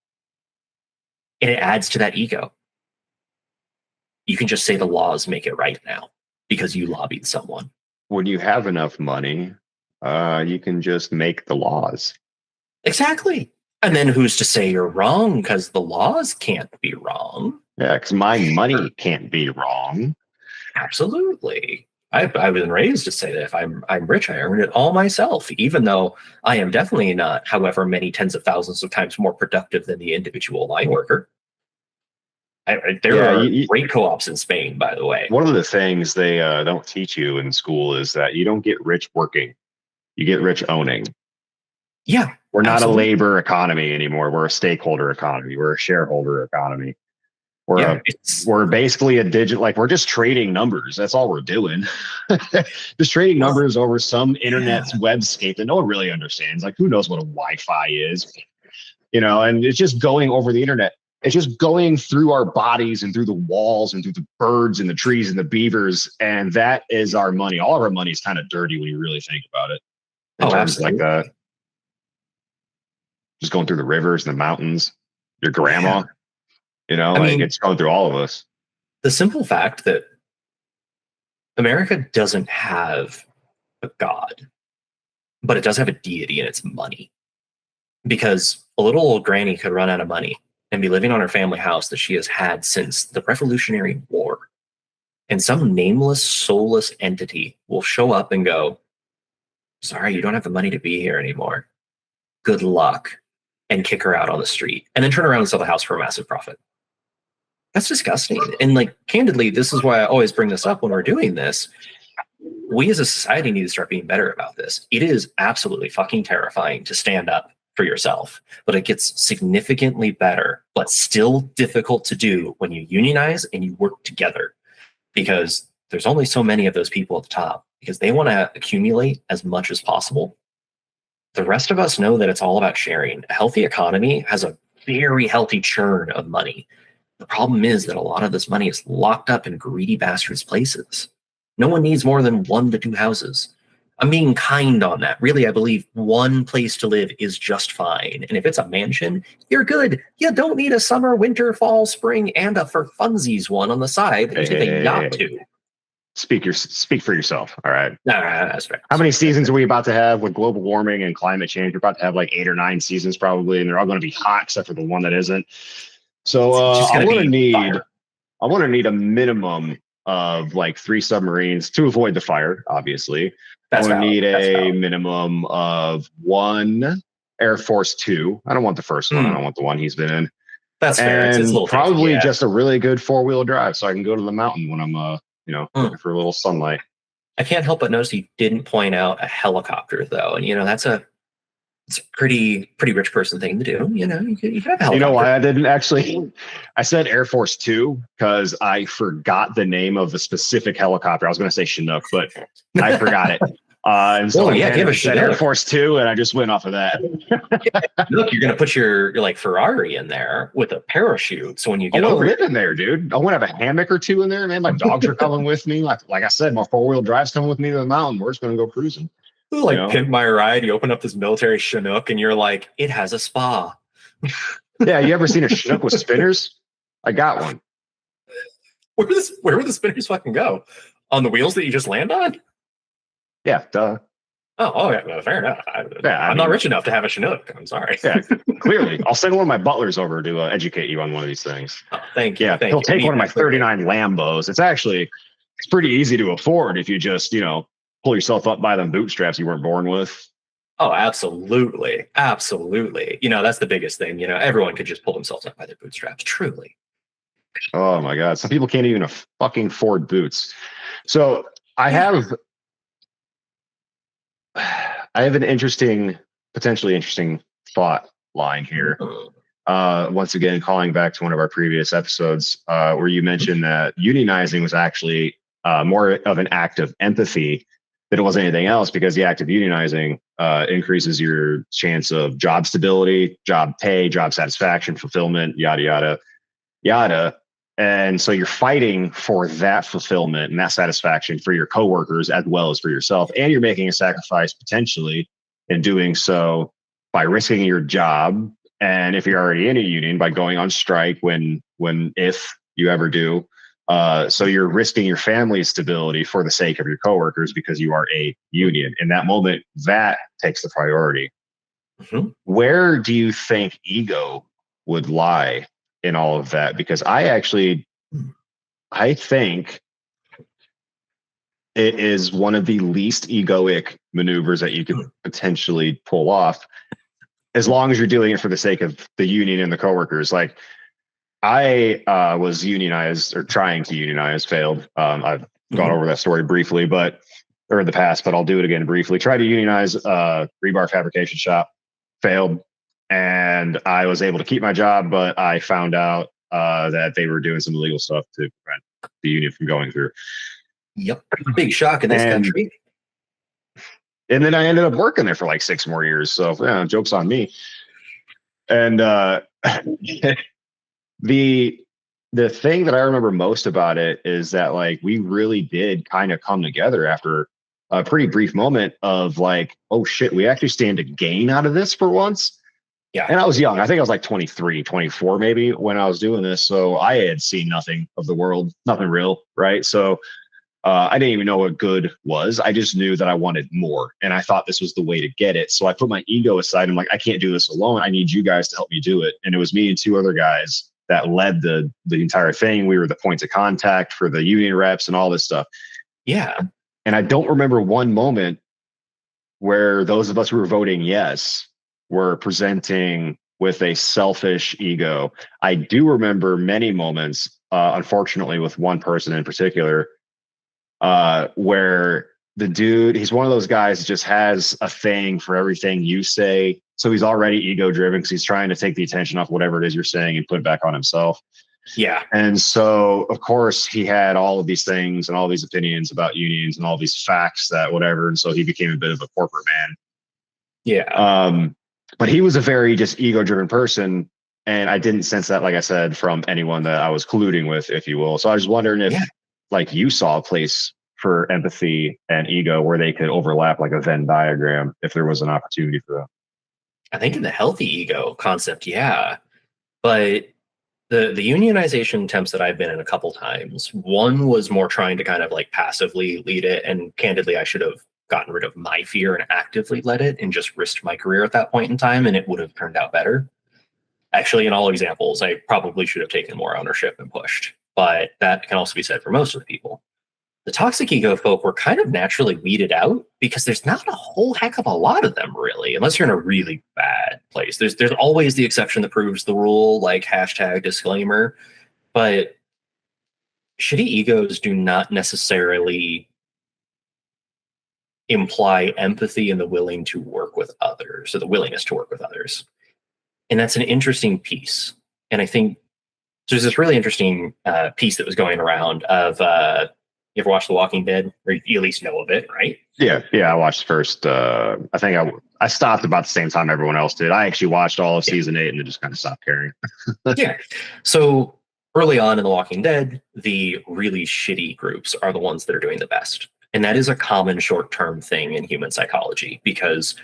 And it adds to that ego. You can just say the laws make it right now because you lobbied someone. When you have enough money, you can just make the laws. Exactly. And then who's to say you're wrong? Because the laws can't be wrong. Yeah, because my money can't be wrong. Absolutely. I've been raised to say that if I'm rich, I earned it all myself, even though I am definitely not, however many tens of thousands of times more productive than the individual line worker. There Yeah, are great co-ops in Spain, by the way. one of the things they don't teach you in school is that you don't get rich working; you get rich owning. Yeah, We're not a absolutely. labor economy anymore. We're a stakeholder economy. We're a shareholder economy. Yeah, We're basically a digit, like we're just trading numbers. That's all we're doing. Just trading well, numbers over some internet's yeah. webscape that no one really understands. Like, who knows what a Wi-Fi is? And it's just going over the internet. It's just going through our bodies and through the walls and through the birds and the trees and the beavers. And that is our money. All of our money is kind of dirty when you really think about it, in Oh, terms of like absolutely. just going through the rivers and the mountains, your Yeah. grandma, I like mean, it's going through all of us. the simple fact that America doesn't have a god, but it does have a deity and it's money. Because a little old granny could run out of money and be living on her family house that she has had since the Revolutionary War. And some nameless, soulless entity will show up and go, sorry, you don't have the money to be here anymore. Good luck. And kick her out on the street. And then turn around and sell the house for a massive profit. That's disgusting. And like, candidly, this is why I always bring this up when we're doing this. We as a society need to start being better about this. It is absolutely fucking terrifying to stand up for yourself, but it gets significantly better, but still difficult to do when you unionize and you work together, because there's only so many of those people at the top because they want to accumulate as much as possible. The rest of us know that it's all about sharing. A healthy economy has a very healthy churn of money. The problem is that a lot of this money is locked up in greedy bastards' places. No one needs more than 1 to 2 houses. I'm being kind on that. Really, I believe one place to live is just fine. And if it's a mansion, you're good. You don't need a summer, winter, fall, spring, and a for funsies one on the side that you take a yacht to. Speak for yourself. All right. Nah, that's fair. How many seasons are we about to have with global warming and climate change? We're about to have like 8 or 9 seasons probably, and they're all going to be hot except for the one that isn't. So I'm going to need a minimum of like 3 submarines to avoid the fire, obviously. I would need a minimum of 1 Air Force 2. I don't want the first one. I don't want the one he's been in. That's fair. And probably just a really good 4-wheel drive so I can go to the mountain when I'm, looking for a little sunlight. I can't help but notice you didn't point out a helicopter, though. And, that's a pretty rich person thing to do. You can have a helicopter. You know why I didn't actually? I said Air Force 2 because I forgot the name of the specific helicopter. I was going to say Chinook, but I forgot it. And so give a shit Air Force 2, and I just went off of that. Look, you're going to put your like Ferrari in there with a parachute. So when you get over, live in there, dude. I want to have a hammock or 2 in there, man. My dogs are coming with me. Like I said, my 4-wheel drive's coming with me to the mountain. We're just going to go cruising. Pimp my ride. You open up this military Chinook, and you're like, it has a spa. Yeah, you ever seen a Chinook with spinners? I got one. Where would the spinners fucking go? On the wheels that you just land on? Yeah, duh. Oh, yeah, well, fair enough. I'm not rich enough to have a Chinook. I'm sorry. Yeah, clearly. I'll send one of my butlers over to educate you on one of these things. Oh, thank you. Yeah, he'll take one of my 39 Lambos. It's pretty easy to afford if you just, pull yourself up by them bootstraps you weren't born with. Oh, absolutely. Absolutely. That's the biggest thing. Everyone could just pull themselves up by their bootstraps. Truly. Oh, my God. Some people can't even fucking afford boots. So I have an potentially interesting thought line here. Once again, calling back to one of our previous episodes where you mentioned that unionizing was actually more of an act of empathy than it was anything else, because the act of unionizing increases your chance of job stability, job pay, job satisfaction, fulfillment, yada, yada, yada. And so you're fighting for that fulfillment and that satisfaction for your coworkers as well as for yourself. And you're making a sacrifice potentially in doing so by risking your job. And if you're already in a union, by going on strike if you ever do. So you're risking your family's stability for the sake of your coworkers because you are a union. In that moment, that takes the priority. Mm-hmm. Where do you think ego would lie in all of that? Because I think it is one of the least egoic maneuvers that you could potentially pull off, as long as you're doing it for the sake of the union and the coworkers. Like, I was unionized or trying to unionize, failed. I've gone over that story briefly, or in the past, but I'll do it again briefly. Tried to unionize rebar fabrication shop, failed. And I was able to keep my job, but I found out that they were doing some illegal stuff to prevent the union from going through. Yep. Big shock in this country. And then I ended up working there for like 6 more years. So yeah, joke's on me. And the thing that I remember most about it is that like we really did kind of come together after a pretty brief moment of like, oh shit, we actually stand to gain out of this for once. Yeah. And I was young. I think I was like 23, 24 maybe when I was doing this. So I had seen nothing of the world, nothing real. Right. So I didn't even know what good was. I just knew that I wanted more. And I thought this was the way to get it. So I put my ego aside. I'm like, I can't do this alone. I need you guys to help me do it. And it was me and 2 other guys that led the entire thing. We were the points of contact for the union reps and all this stuff. Yeah. And I don't remember one moment where those of us who were voting yes were presenting with a selfish ego. I do remember many moments, unfortunately, with one person in particular, where the dude, he's one of those guys that just has a thing for everything you say So he's already ego driven because he's trying to take the attention off whatever it is you're saying and put it back on himself. Yeah. And so, of course, he had all of these things and all these opinions about unions and all these facts that whatever. And so he became a bit of a corporate man. Yeah. But he was a very just ego driven person. And I didn't sense that, like I said, from anyone that I was colluding with, if you will. So I was wondering if, like, you saw a place for empathy and ego where they could overlap like a Venn diagram if there was an opportunity for that. I think in the healthy ego concept, yeah. But the unionization attempts that I've been in a couple times, one was more trying to kind of like passively lead it. And candidly, I should have gotten rid of my fear and actively led it and just risked my career at that point in time, and it would have turned out better. Actually, in all examples, I probably should have taken more ownership and pushed. But that can also be said for most of the people. The toxic ego folk were kind of naturally weeded out because there's not a whole heck of a lot of them, really, unless you're in a really bad place. There's always the exception that proves the rule, like hashtag disclaimer. But shitty egos do not necessarily imply empathy and the willing to work with others, or the willingness to work with others. And that's an interesting piece. And I think there's this really interesting piece that was going around of you ever watch The Walking Dead, or you at least know of it, right? Yeah, I watched first. I think I stopped about the same time everyone else did. I actually watched all of season 8 and then just kind of stopped caring. Yeah. So early on in The Walking Dead, the really shitty groups are the ones that are doing the best. And that is a common short-term thing in human psychology, because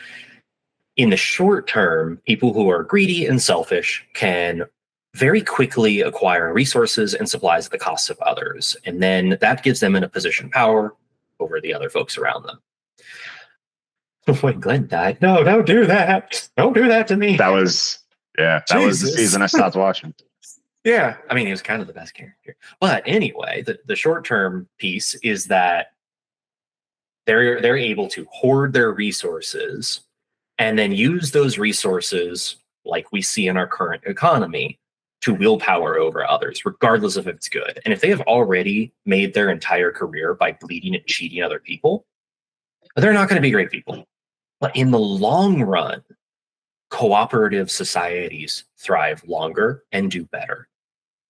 in the short term, people who are greedy and selfish can very quickly acquire resources and supplies at the cost of others. And then that gives them in a position of power over the other folks around them. When Glenn died, no, don't do that. Don't do that to me. That was the season I stopped watching. Yeah. I mean, he was kind of the best character. But anyway, the short-term piece is that they're able to hoard their resources and then use those resources, like we see in our current economy, to wield power over others, regardless of if it's good. And if they have already made their entire career by bleeding and cheating other people, they're not going to be great people. But in the long run, cooperative societies thrive longer and do better.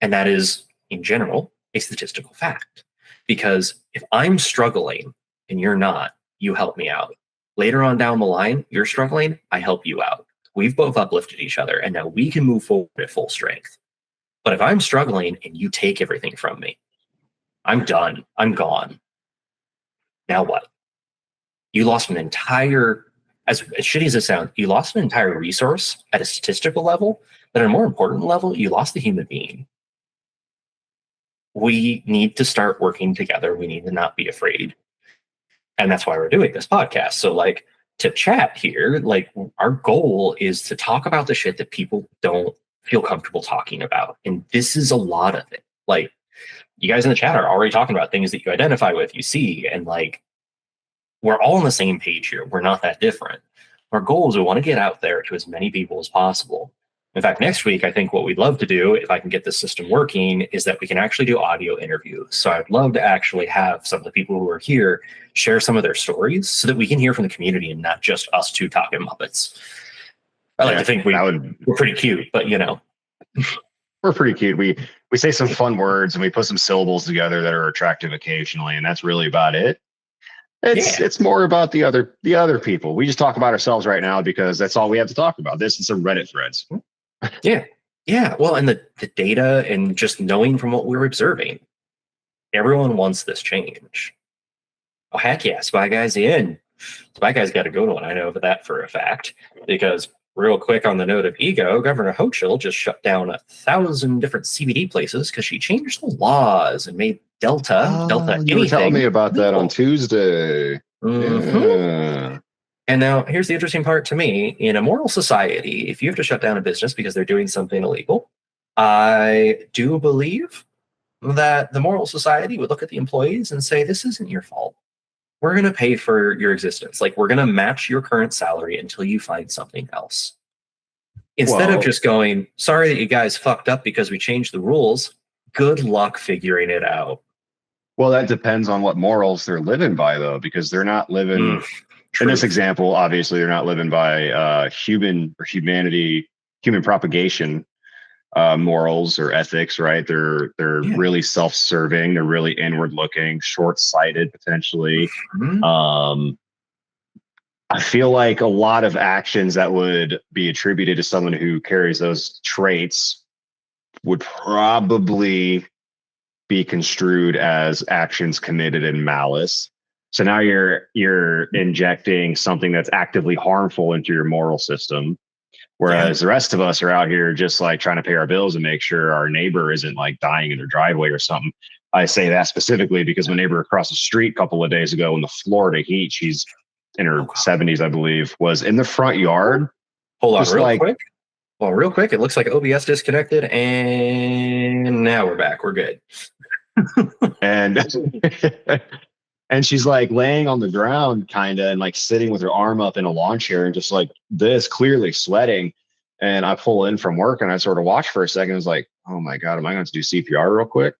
And that is, in general, a statistical fact. Because if I'm struggling and you're not, you help me out. Later on down the line, you're struggling, I help you out. We've both uplifted each other, and now we can move forward at full strength. But if I'm struggling and you take everything from me, I'm done. I'm gone. Now what? You lost an entire, as shitty as it sounds, you lost an entire resource at a statistical level, but at a more important level, you lost the human being. We need to start working together. We need to not be afraid. And that's why we're doing this podcast. So, like, to chat here, like, our goal is to talk about the shit that people don't feel comfortable talking about. And this is a lot of it. Like, you guys in the chat are already talking about things that you identify with, you see, and like, we're all on the same page here. We're not that different. Our goal is we want to get out there to as many people as possible. In fact, next week, I think what we'd love to do, if I can get this system working, is that we can actually do audio interviews. So I'd love to actually have some of the people who are here share some of their stories so that we can hear from the community and not just us two talking Muppets. I like to think we're pretty cute, but you know. We're pretty cute. We say some fun words and we put some syllables together that are attractive occasionally, and that's really about it. It's more about the other people. We just talk about ourselves right now because that's all we have to talk about. This and some Reddit threads. Yeah. Well, and the data and just knowing from what we're observing, everyone wants this change. Oh, heck yeah. Spy Guy's in. Spy Guy's got a good one. I know that for a fact. Because real quick on the note of ego, Governor Hochul just shut down 1,000 different CBD places because she changed the laws and made Delta you were telling me about that on Tuesday. Mm-hmm. Yeah. And now here's the interesting part to me. In a moral society, if you have to shut down a business because they're doing something illegal, I do believe that the moral society would look at the employees and say, this isn't your fault. We're going to pay for your existence. Like, we're going to match your current salary until you find something else. Instead of just going, sorry that you guys fucked up because we changed the rules. Good luck figuring it out. Well, that depends on what morals they're living by, though, because they're not living In this Truth. example, obviously, they're not living by human propagation morals or ethics, right? They're Yeah. really self-serving. They're really inward-looking, short-sighted, potentially. Mhm. Um, I feel like a lot of actions that would be attributed to someone who carries those traits would probably be construed as actions committed in malice. So now you're injecting something that's actively harmful into your moral system. Yeah. Whereas the rest of us are out here just like trying to pay our bills and make sure our neighbor isn't like dying in their driveway or something. I say that specifically because my neighbor across the street a couple of days ago in the Florida heat, she's in Oh her God. 70s, I believe, was in the front yard, Hold on, just real like, quick. Well, real quick. It looks like OBS disconnected, and now we're back. We're good. and and she's like laying on the ground kind of and like sitting with her arm up in a lawn chair and just like this, clearly sweating. And I pull in from work and I sort of watch for a second. I was like, oh my God, am I going to do CPR real quick?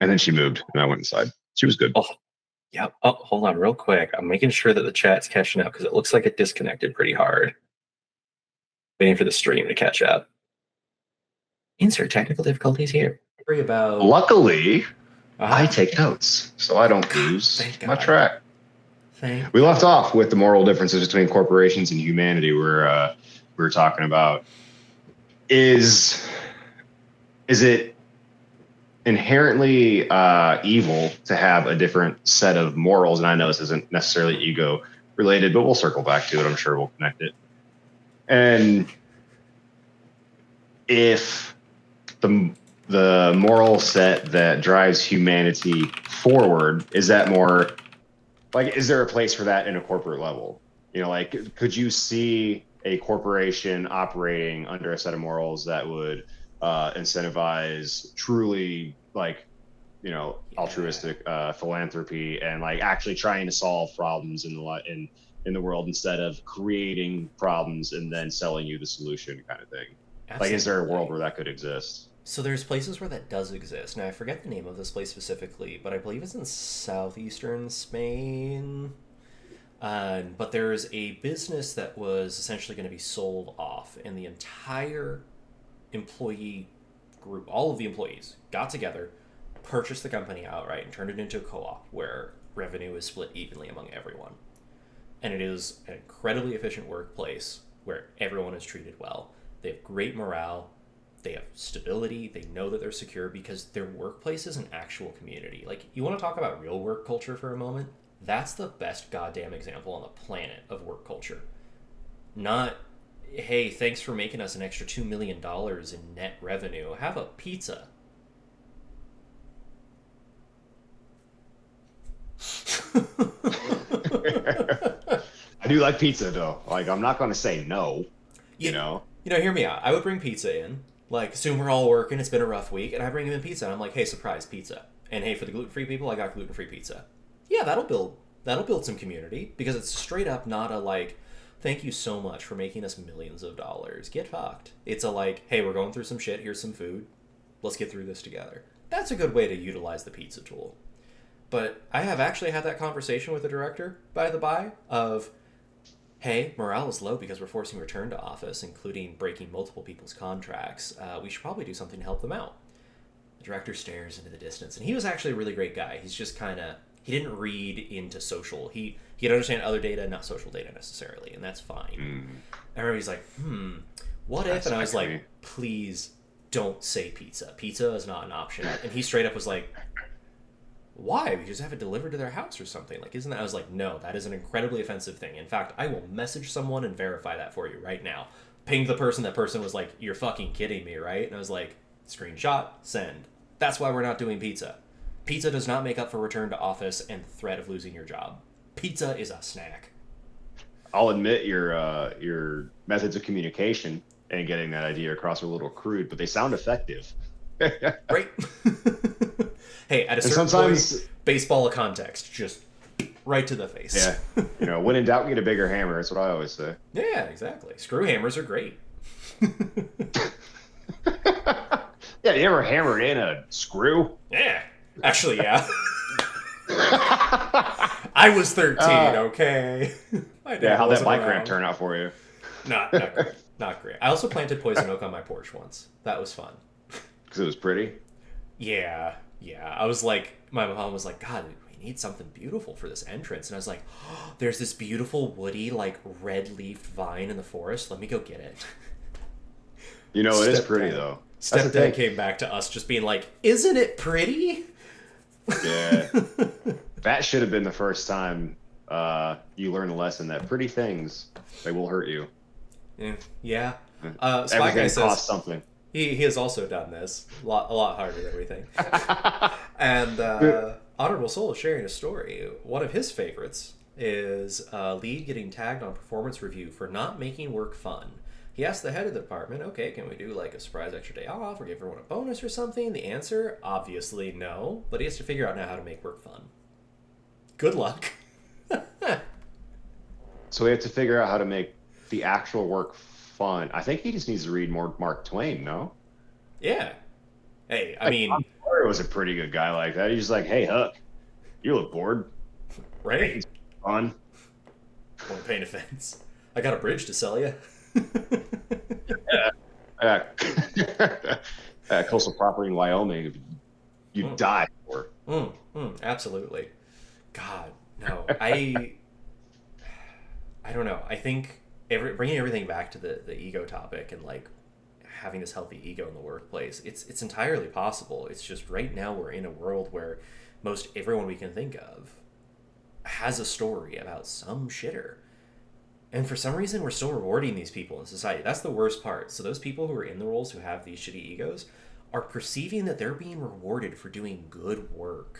And then she moved and I went inside. She was good. Oh, yep. Oh, hold on, real quick. I'm making sure that the chat's catching up because it looks like it disconnected pretty hard. Waiting for the stream to catch up. Insert technical difficulties here. Worry about. Luckily, I Ah, take notes so I don't lose thank my God. track. Thank We left off with the moral differences between corporations and humanity. Where we were talking about is it inherently evil to have a different set of morals? And I know this isn't necessarily ego related, but we'll circle back to it. I'm sure we'll connect it. And if the moral set that drives humanity forward, is that more like, is there a place for that in a corporate level? You know, like, could you see a corporation operating under a set of morals that would incentivize truly, like, you know, altruistic philanthropy and like actually trying to solve problems in the world instead of creating problems and then selling you the solution, kind of thing? Like, is there a world Absolutely. where that could exist? So there's places where that does exist. Now I forget the name of this place specifically, but I believe it's in southeastern Spain. But there's a business that was essentially going to be sold off, and the entire employee group, all of the employees, got together, purchased the company outright, and turned it into a co-op where revenue is split evenly among everyone. And it is an incredibly efficient workplace where everyone is treated well. They have great morale. They have stability. They know that they're secure because their workplace is an actual community. Like, you want to talk about real work culture for a moment? That's the best goddamn example on the planet of work culture. Not, hey, thanks for making us an extra $2 million in net revenue. Have a pizza. I do like pizza though. Like, I'm not going to say no, you you, know? hear me out. I would bring pizza in. Like, assume we're all working, it's been a rough week, and I bring him in pizza, and I'm like, hey, surprise, pizza. And hey, for the gluten-free people, I got gluten-free pizza. Yeah, that'll build some community because it's straight up not a like, thank you so much for making us millions of dollars. Get fucked. It's a like, hey, we're going through some shit. Here's some food. Let's get through this together. That's a good way to utilize the pizza tool. But I have actually had that conversation with the director, by the by, of hey, morale is low because we're forcing return to office, including breaking multiple people's contracts. We should probably do something to help them out. The director stares into the distance, and he was actually a really great guy. He's just kind of he didn't read into social. He'd understand other data, not social data necessarily, and that's fine. I remember he's like, what if? That's And I was accurate. like, please don't say pizza. Pizza is not an option. And he straight up was like, why? We just have it delivered to their house or something. Like, isn't that? I was like, no, that is an incredibly offensive thing. In fact, I will message someone and verify that for you right now. Pinged the person. That person was like, you're fucking kidding me, right? And I was like, screenshot, send. That's why we're not doing pizza. Pizza does not make up for return to office and the threat of losing your job. Pizza is a snack. I'll admit your methods of communication and getting that idea across are a little crude, but they sound effective. And Right? Hey, at a certain sometimes, point, baseball of context, just right to the face. yeah, you know, when in doubt, get a bigger hammer. That's what I always say. Yeah, exactly. Screw hammers are great. Yeah, you ever hammered in a screw? Yeah. Actually, yeah. I was 13, Uh, okay? My Yeah, dad how'd that wasn't bike ramp around. turn out for you? Not great. Not great. I also planted poison oak on my porch once. That was fun. Because it was pretty. Yeah, yeah. I was like, my mom was like, God, we need something beautiful for this entrance. And I was like, oh, there's this beautiful woody, like red leafed vine in the forest. Let me go get it. You know, it is pretty Stepdad. though. That's the Stepdad thing. came back to us just being like, isn't it pretty? Yeah, that should have been the first time you learn a lesson that pretty things they will hurt you. Yeah. Spy Guy Everything says costs something. he has also done this a lot harder than we think. And Honorable Soul is sharing a story. One of his favorites is lead getting tagged on performance review for not making work fun. He asked the head of the department, okay, can we do like a surprise extra day off or give everyone a bonus or something? The answer, obviously no, but he has to figure out now how to make work fun. Good luck. So we have to figure out how to make the actual work fun. I think he just needs to read more Mark Twain, no? Yeah. Hey, I Like, mean, Tom Sawyer was a pretty good guy like that. He's just like, hey, Huck, you look bored. right? It's fun. Want to paint a fence? I got a bridge to sell you. Uh, coastal property in Wyoming, you die for. Absolutely. God, no. I don't know. I think bringing everything back to the ego topic and like having this healthy ego in the workplace, it's entirely possible. It's just right now we're in a world where most everyone we can think of has a story about some shitter. And for some reason, we're still rewarding these people in society. That's the worst part. So those people who are in the roles who have these shitty egos are perceiving that they're being rewarded for doing good work.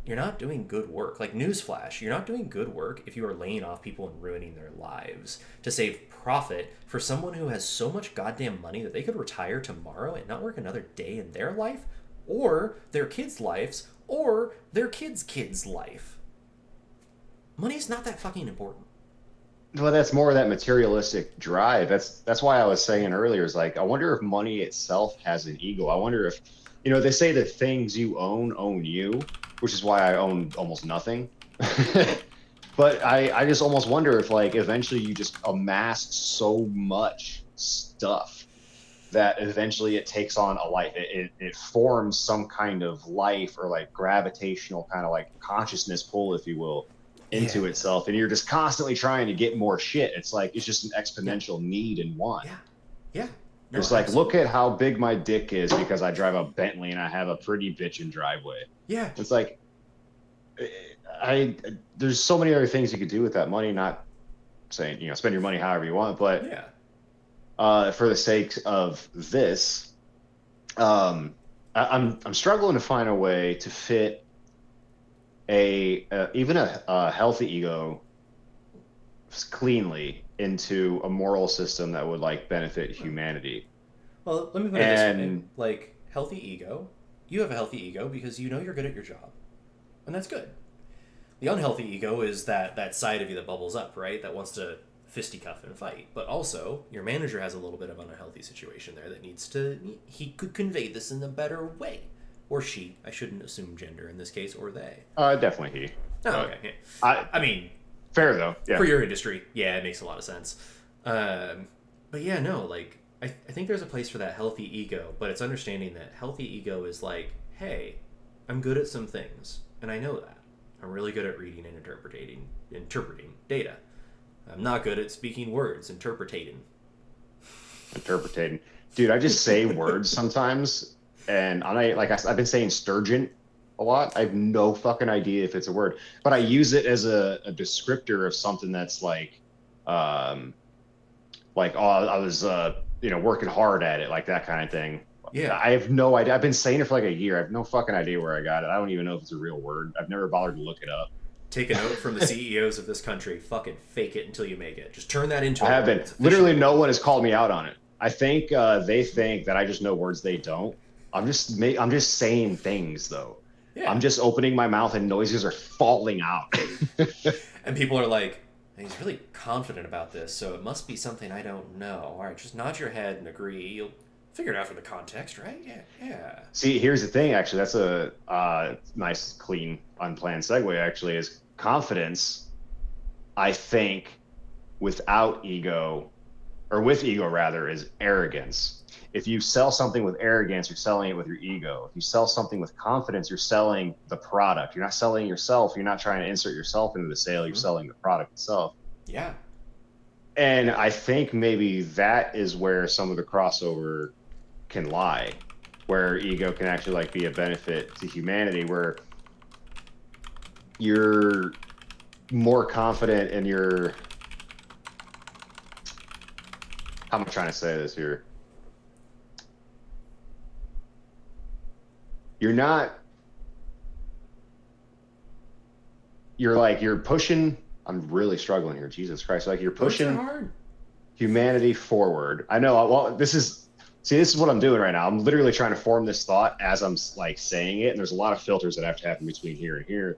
You're not doing good work. Like, newsflash, you're not doing good work if you are laying off people and ruining their lives to save profit for someone who has so much goddamn money that they could retire tomorrow and not work another day in their life, or their kids' lives, or their kids' kids' life. Money's not that fucking important. Well, that's more of that materialistic drive. That's why I was saying earlier is like, I wonder if money itself has an ego. I wonder if, they say that things you own you, which is why I own almost nothing. But I just almost wonder if like eventually you just amass so much stuff that eventually it takes on a life. It forms some kind of life or like gravitational kind of like consciousness pull, if you will, into itself, and you're just constantly trying to get more shit. It's like it's just an exponential need and want. Yeah. No, it's like, look at how big my dick is because I drive a Bentley and I have a pretty bitchin' driveway. Yeah. It's like there's so many other things you could do with that money. Not saying spend your money however you want, but for the sake of this, I'm struggling to find a way to fit even a healthy ego cleanly into a moral system that would like benefit humanity. Well, let me put it this way: like, healthy ego, you have a healthy ego because you know you're good at your job, and that's good. The unhealthy ego is that side of you that bubbles up, right? That wants to fisticuff and fight. But also, your manager has a little bit of an unhealthy situation there that needs to. He could convey this in a better way. Or she. I shouldn't assume gender in this case, or they. Definitely he. Oh, okay. Yeah. I mean, fair though. Yeah. For your industry, yeah, it makes a lot of sense. But yeah, no, like I think there's a place for that healthy ego, but it's understanding that healthy ego is like, hey, I'm good at some things, and I know that. I'm really good at reading and interpreting data. I'm not good at speaking words, interpreting. Dude, I just say words sometimes. And I've been saying sturgeon a lot. I have no fucking idea if it's a word, but I use it as a descriptor of something that's like I was working hard at it, like that kind of thing. Yeah. I have no idea. I've been saying it for like a year. I have no fucking idea where I got it. I don't even know if it's a real word. I've never bothered to look it up. Take a note from the CEOs of this country. Fucking fake it until you make it. Just turn that into. I have been. Literally, no one has called me out on it. I think they think that I just know words they don't. I'm just saying things though. Yeah. I'm just opening my mouth and noises are falling out. And people are like, he's really confident about this, so it must be something I don't know. All right, just nod your head and agree. You'll figure it out from the context, right? Yeah. See, here's the thing. Actually, that's a nice, clean, unplanned segue. Actually, is confidence, I think, without ego, or with ego rather, is arrogance. If you sell something with arrogance, you're selling it with your ego. If you sell something with confidence, you're selling the product. You're not selling yourself. You're not trying to insert yourself into the sale. You're selling the product itself. Yeah. And I think maybe that is where some of the crossover can lie, where ego can actually like be a benefit to humanity, where you're more confident in your, how am I trying to say this here? You're not, you're pushing, I'm really struggling here, Jesus Christ. Like you're pushing humanity forward. I know, well, this is what I'm doing right now. I'm literally trying to form this thought as I'm like saying it. And there's a lot of filters that have to happen between here and here.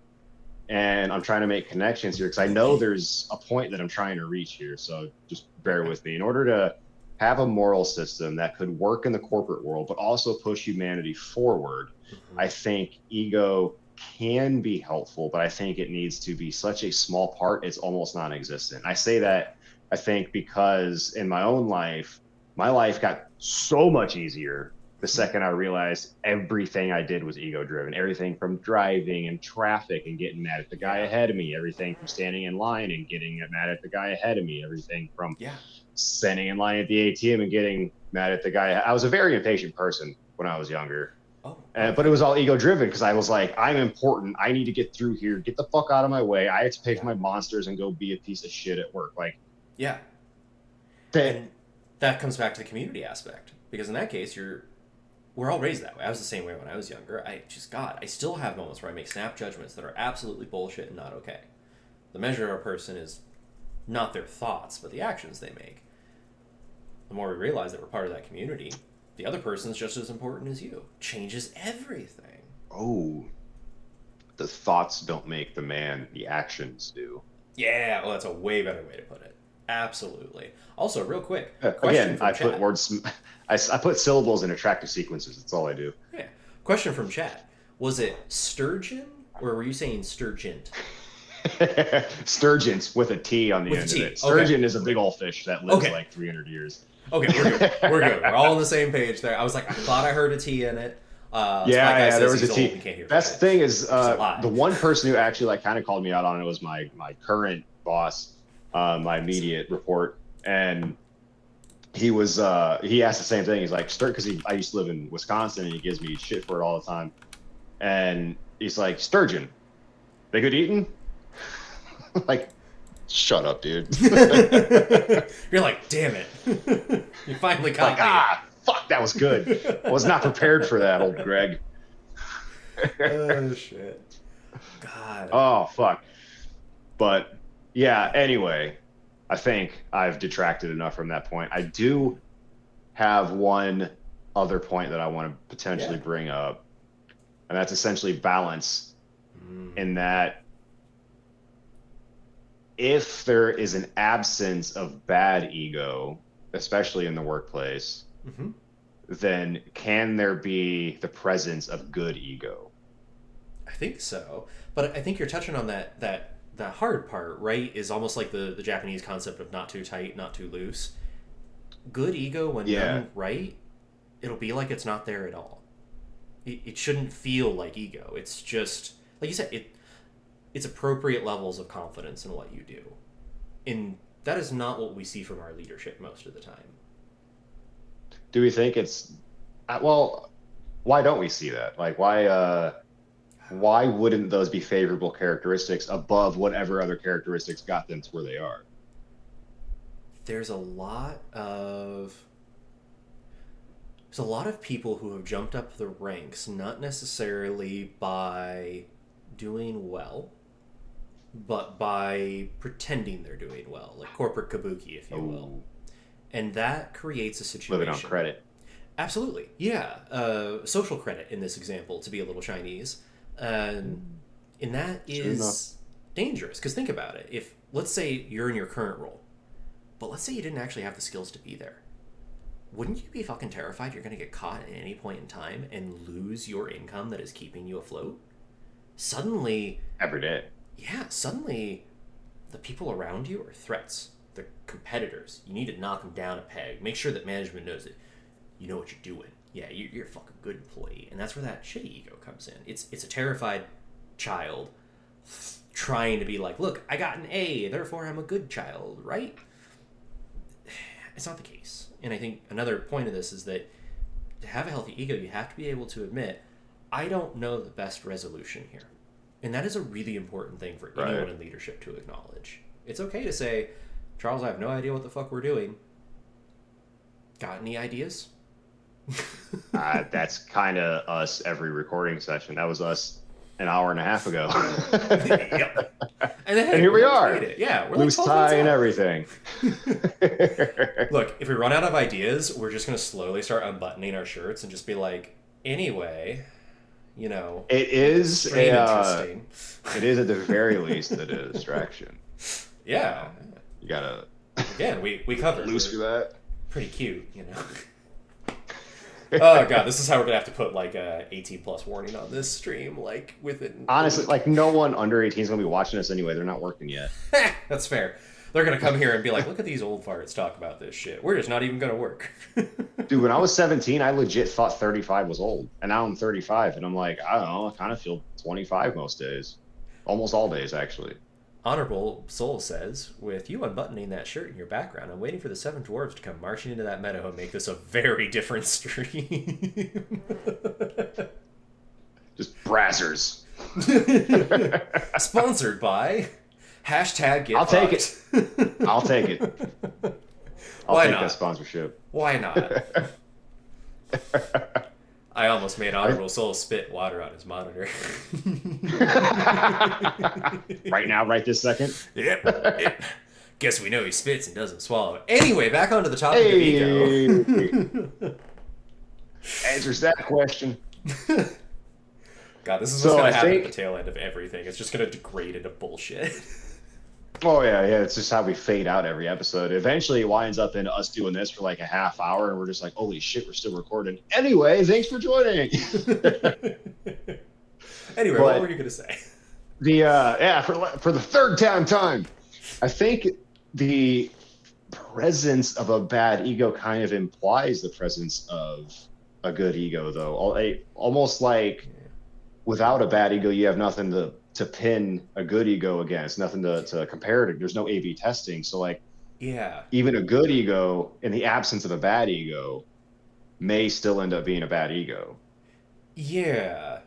And I'm trying to make connections here because I know there's a point that I'm trying to reach here. So just bear with me. In order to have a moral system that could work in the corporate world, but also push humanity forward, I think ego can be helpful, but I think it needs to be such a small part, it's almost non-existent. I say that, I think, because in my own life, my life got so much easier the second I realized everything I did was ego driven. Everything from driving and traffic and getting mad at the guy ahead of me, everything from standing in line and getting mad at the guy ahead of me, everything from standing in line at the ATM and getting mad at the guy. I was a very impatient person when I was younger. But it was all ego driven because I was like, I'm important. I need to get through here. Get the fuck out of my way. I have to pay for my monsters and go be a piece of shit at work. Like, and that comes back to the community aspect, because in that case, we're all raised that way. I was the same way when I was younger. I still have moments where I make snap judgments that are absolutely bullshit and not okay. The measure of a person is not their thoughts, but the actions they make. The more we realize that we're part of that community, the other person's just as important as you. Changes everything. Oh, the thoughts don't make the man, the actions do. Yeah, well, that's a way better way to put it. Absolutely. Also, real quick, again, I put words, I put syllables in attractive sequences. That's all I do. Yeah. Question from chat: was it sturgeon, or were you saying sturgeon? Sturgeon with a T on the end of it. Sturgeon is a big old fish that lives like 300 years. Okay, we're good. We're good. We're all on the same page there. I was like, I thought I heard a T in it. Yeah, there was a T. Best thing is the one person who actually like kind of called me out on it was my current boss, my immediate report, and he asked the same thing. He's like, because I used to live in Wisconsin and he gives me shit for it all the time, and he's like, sturgeon, they good eating? Like, shut up, dude. You're like, damn it. You finally caught me. Fuck, that was good. I was not prepared for that, old Greg. Oh, shit. God. Oh, fuck. But, yeah, anyway, I think I've detracted enough from that point. I do have one other point that I want to potentially bring up, and that's essentially balance, in that if there is an absence of bad ego, especially in the workplace, then can there be the presence of good ego? I think so. But I think you're touching on that hard part, right? Is almost like the Japanese concept of not too tight, not too loose. Good ego, when done right, it'll be like it's not there at all. It shouldn't feel like ego. It's just, like you said, it's appropriate levels of confidence in what you do. And that is not what we see from our leadership most of the time. Do we think it's, well, why don't we see that? Like, why wouldn't those be favorable characteristics above whatever other characteristics got them to where they are? There's a lot of people who have jumped up the ranks, not necessarily by doing well, but by pretending they're doing well, like corporate kabuki, if you will. And that creates a situation. Living on credit. Absolutely, yeah. Social credit in this example, to be a little Chinese. And that is dangerous, because think about it. If, let's say you're in your current role, but let's say you didn't actually have the skills to be there. Wouldn't you be fucking terrified you're going to get caught at any point in time and lose your income that is keeping you afloat? Suddenly... Every day. yeah, suddenly the people around you are threats. They're competitors. You need to knock them down a peg. Make sure that management knows that you know what you're doing. Yeah, you're a fucking good employee, and that's where that shitty ego comes in. It's a terrified child trying to be like, look, I got an A, therefore I'm a good child, right? It's not the case. And I think another point of this is that to have a healthy ego, you have to be able to admit, I don't know the best resolution here. And that is a really important thing for anyone in leadership to acknowledge. It's okay to say, Charles, I have no idea what the fuck we're doing. Got any ideas? That's kind of us every recording session. That was us an hour and a half ago. Yep. And then, hey, and here we are. Yeah, we're loose like tie and everything. Look, if we run out of ideas, we're just going to slowly start unbuttoning our shirts and just be like, anyway, you know, it is interesting. It is at the very least a distraction. Yeah. You gotta again, we covered loose for that. Pretty cute, you know. Oh god, this is how we're gonna have to put like a 18+ warning on this stream, like within. Honestly, like no one under 18 is gonna be watching this anyway. They're not working yet. That's fair. They're gonna come here and be like, "Look at these old farts talk about this shit. We're just not even gonna work." Dude, when I was 17, I legit thought 35 was old, and now I'm 35, and I'm like, I don't know, I kind of feel 25 most days, almost all days actually. Honorable Soul says, with you unbuttoning that shirt in your background, I'm waiting for the seven dwarves to come marching into that meadow and make this a very different stream. Just brazzers. Sponsored by hashtag get I'll take fucked. it. I'll take it. I'll Why take not? that sponsorship. Why not? I almost made Honorable Soul spit water on his monitor. Right now, right this second? Yep. Guess we know he spits and doesn't swallow. Anyway, back onto the topic of ego. Answers that question. God, this is what's going to happen at the tail end of everything. It's just going to degrade into bullshit. Oh, yeah. It's just how we fade out every episode. Eventually, it winds up in us doing this for like a half hour, and we're just like, holy shit, we're still recording. Anyway, thanks for joining. Anyway, what were you going to say? For the third time, I think the presence of a bad ego kind of implies the presence of a good ego, though. Almost like without a bad ego, you have nothing to pin a good ego against, nothing to compare it. There's no A/B testing. So like, yeah, even a good ego in the absence of a bad ego may still end up being a bad ego. Yeah.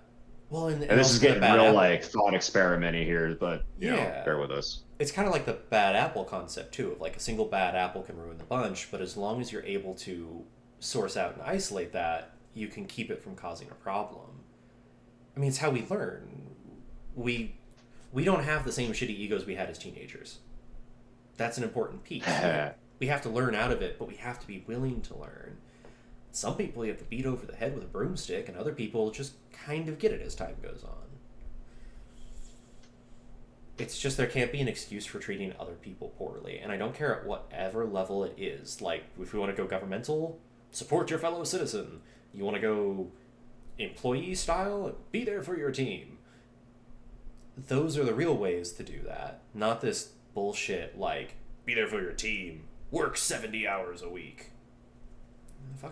Well, and this is getting real like thought experimenty here, but you know, bear with us. It's kind of like the bad apple concept too, of like a single bad apple can ruin the bunch, but as long as you're able to source out and isolate that, you can keep it from causing a problem. I mean, it's how we learn. We don't have the same shitty egos we had as teenagers. That's an important piece. We have to learn out of it, but we have to be willing to learn. Some people you have to beat over the head with a broomstick, and other people just kind of get it as time goes on. It's just there can't be an excuse for treating other people poorly, and I don't care at whatever level it is. Like, if we want to go governmental, support your fellow citizen. You want to go employee style, be there for your team. Those are the real ways to do that, not this bullshit like, be there for your team, work 70 hours a week.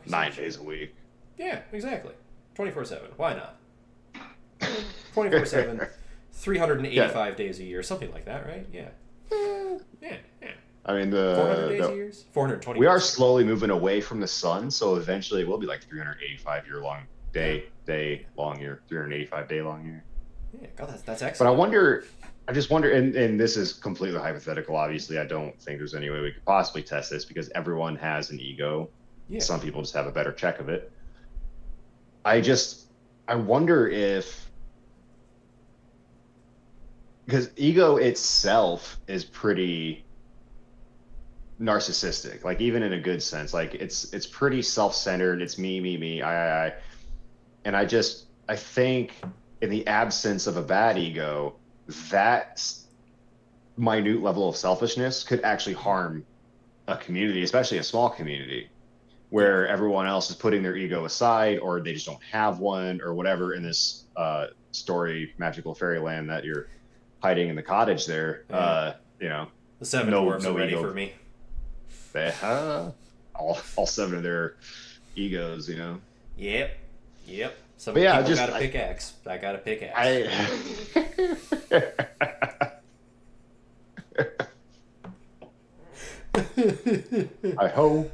9 days a week. Yeah, exactly. 24/7. Why not? 24/7, 385 days a year, something like that, right? Yeah. Yeah. I mean, 400 days a year? 420. We are slowly moving away from the sun, so eventually it will be like 385 year long day long year, 385 day long year. Yeah, God, that's excellent. But I just wonder, and this is completely hypothetical. Obviously, I don't think there's any way we could possibly test this because everyone has an ego. Yeah. Some people just have a better check of it. I wonder if, because ego itself is pretty narcissistic, like even in a good sense, like it's pretty self-centered. It's me, I. And I think in the absence of a bad ego, that minute level of selfishness could actually harm a community, especially a small community, where everyone else is putting their ego aside, or they just don't have one, or whatever in this story, magical fairyland that you're hiding in the cottage there. Yeah. You know, The seven no dwarves are ready ego. for me. All seven of their egos, you know. Yep. Some But yeah, people got a pickaxe. I got a pickaxe. Hi ho,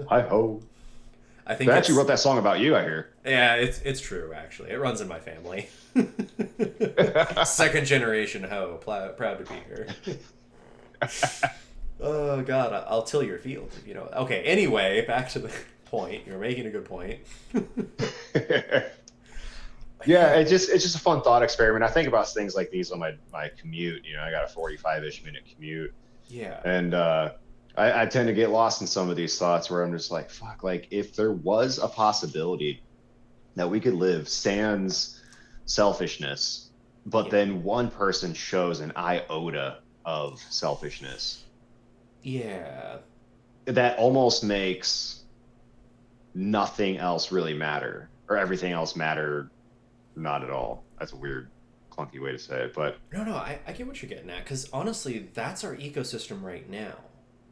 hi ho. I think They actually wrote that song about you, I hear. Yeah, it's true. Actually, it runs in my family. Second generation hoe, proud to be here. Oh God, I'll till your fields if you know. Okay, anyway, back to the point. You're making a good point. Yeah, it's just a fun thought experiment. I think about things like these on my commute. You know, I got a 45-ish minute commute. Yeah. And I tend to get lost in some of these thoughts where I'm just like, fuck, like if there was a possibility that we could live sans selfishness, but then one person shows an iota of selfishness. Yeah. That almost makes nothing else really matter, or everything else matter not at all. That's a weird, clunky way to say it, but No, I get what you're getting at, because honestly, that's our ecosystem right now.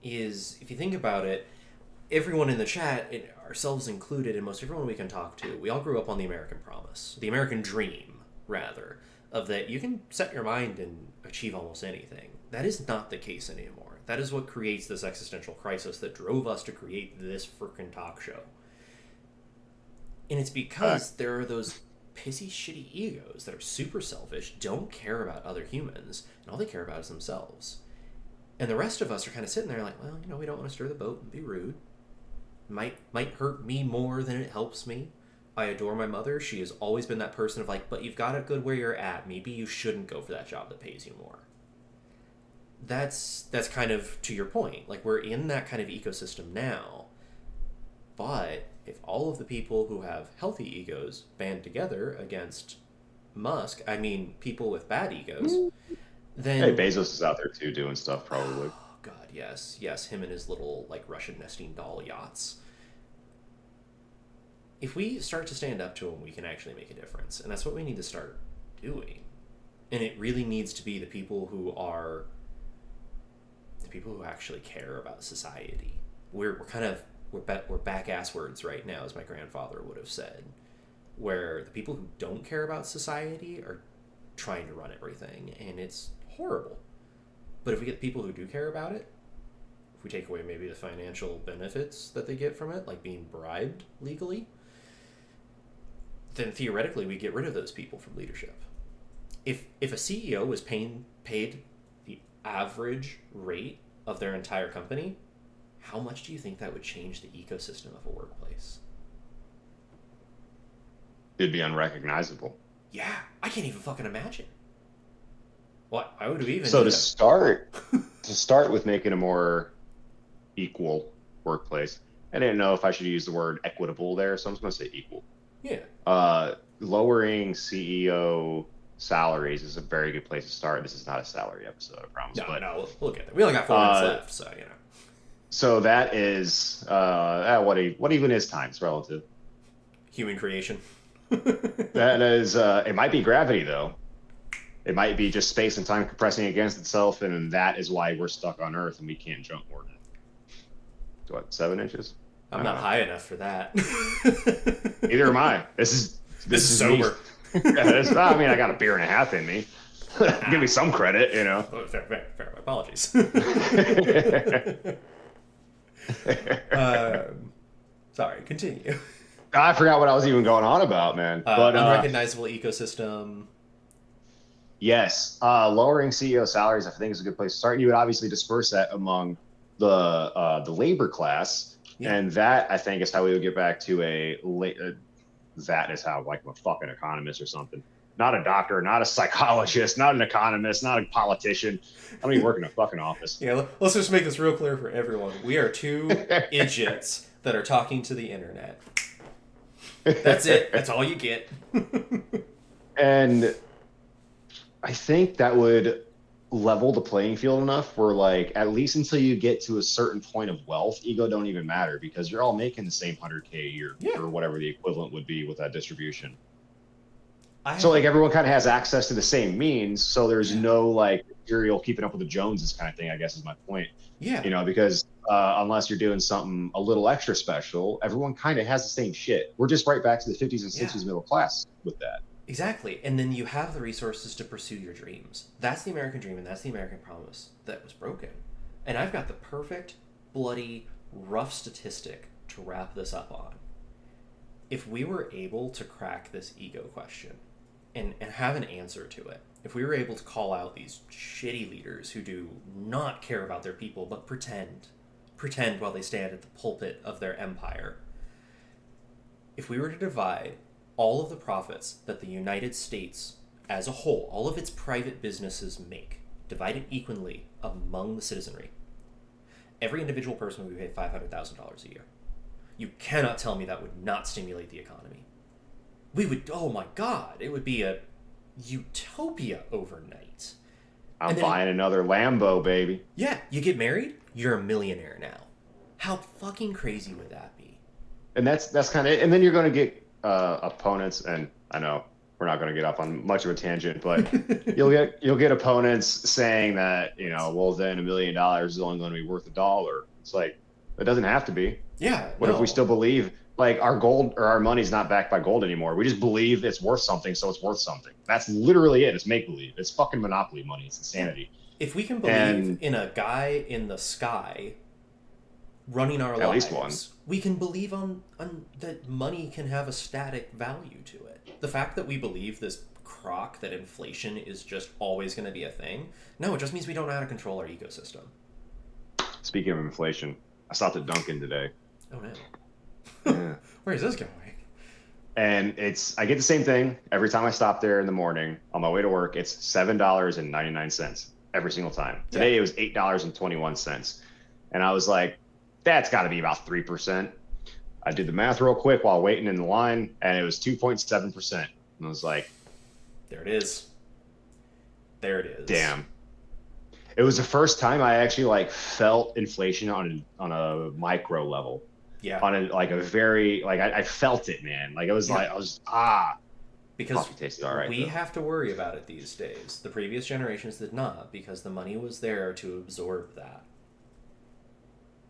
Is, if you think about it, everyone in the chat, ourselves included, and most everyone we can talk to, we all grew up on the American promise, the American dream, rather, of that you can set your mind and achieve almost anything. That is not the case anymore. That is what creates this existential crisis that drove us to create this frickin' talk show. And it's because there are those pissy, shitty egos that are super selfish, don't care about other humans, and all they care about is themselves. And the rest of us are kind of sitting there like, well, we don't want to stir the boat and be rude. Might hurt me more than it helps me. I adore my mother. She has always been that person of like, but you've got it good where you're at. Maybe you shouldn't go for that job that pays you more. That's kind of to your point. Like, we're in that kind of ecosystem now. But if all of the people who have healthy egos band together against Musk, I mean, people with bad egos, then... Hey, Bezos is out there too doing stuff, probably. Oh, God, yes. Him and his little, like, Russian nesting doll yachts. If we start to stand up to him, we can actually make a difference. And that's what we need to start doing. And it really needs to be the people who actually care about society. We're back ass words right now, as my grandfather would have said, where the people who don't care about society are trying to run everything, and it's horrible. But if we get people who do care about it, if we take away maybe the financial benefits that they get from it, like being bribed legally, then theoretically we get rid of those people from leadership. If a CEO was paid the average rate of their entire company, how much do you think that would change the ecosystem of a workplace? It'd be unrecognizable. Yeah, I can't even fucking imagine. What? Why would we even? So to start with making a more equal workplace, I didn't know if I should use the word equitable there, so I'm just going to say equal. Yeah. Lowering CEO salaries is a very good place to start. This is not a salary episode, I promise. No, we'll get there. We only got 4 minutes left, so So that is what even is time? It's relative. Human creation. That is, it might be gravity though. It might be just space and time compressing against itself, and that is why we're stuck on Earth and we can't jump more than 7 inches. I'm not high enough for that. Neither am I. This is sober. I mean, I got a beer and a half in me. Give me some credit, Oh, fair. Apologies. Sorry, continue. I forgot what I was even going on about, man. But unrecognizable ecosystem. Yes, lowering CEO salaries, I think, is a good place to start. You would obviously disperse that among the labor class, and that I think is how we would get back to that is how, like, I'm a fucking economist or something. Not a doctor, not a psychologist, not an economist, not a politician. I don't even work in a fucking office. Yeah, let's just make this real clear for everyone. We are two idiots that are talking to the internet. That's it. That's all you get. And I think that would level the playing field enough where, like, at least until you get to a certain point of wealth, ego don't even matter because you're all making the same 100K a year or whatever the equivalent would be with that distribution. So like everyone kind of has access to the same means. So there's no like material keeping up with the Joneses kind of thing, I guess is my point. Yeah. Because unless you're doing something a little extra special, everyone kind of has the same shit. We're just right back to the 50s and 60s middle class with that. Exactly. And then you have the resources to pursue your dreams. That's the American dream, and that's the American promise that was broken. And I've got the perfect, bloody, rough statistic to wrap this up on. If we were able to crack this ego question and have an answer to it, if we were able to call out these shitty leaders who do not care about their people but pretend while they stand at the pulpit of their empire, if we were to divide all of the profits that the United States as a whole, all of its private businesses make, divided equally among the citizenry, every individual person would be paid $500,000 a year. You cannot tell me that would not stimulate the economy. We would, oh my God, it would be a utopia overnight. I'm buying another Lambo, baby. Yeah, you get married, you're a millionaire now. How fucking crazy would that be? And that's kind of it. And then you're going to get opponents, and I know we're not going to get off on much of a tangent, but you'll get opponents saying that, well, then $1 million is only going to be worth $1. It's like, it doesn't have to be. Yeah. What if we still believe like our gold or our money's not backed by gold anymore? We just believe it's worth something, so it's worth something. That's literally it. It's make believe. It's fucking monopoly money. It's insanity. If we can believe in a guy in the sky running our lives, at least one, we can believe on that money can have a static value to it. The fact that we believe this crock that inflation is just always going to be a thing, no, it just means we don't know how to control our ecosystem. Speaking of inflation, I stopped at Dunkin' today. Oh no. Yeah. Where is this going? And I get the same thing every time I stop there in the morning on my way to work. It's $7.99 every single time. Today it was $8.21. And I was like, that's got to be about 3%. I did the math real quick while waiting in the line, and it was 2.7%. And I was like, there it is. There it is. Damn. It was the first time I actually like felt inflation on a micro level. Yeah. On a very I felt it, man. Like it was like I was because coffee tasted all right. We have to worry about it these days. The previous generations did not, because the money was there to absorb that.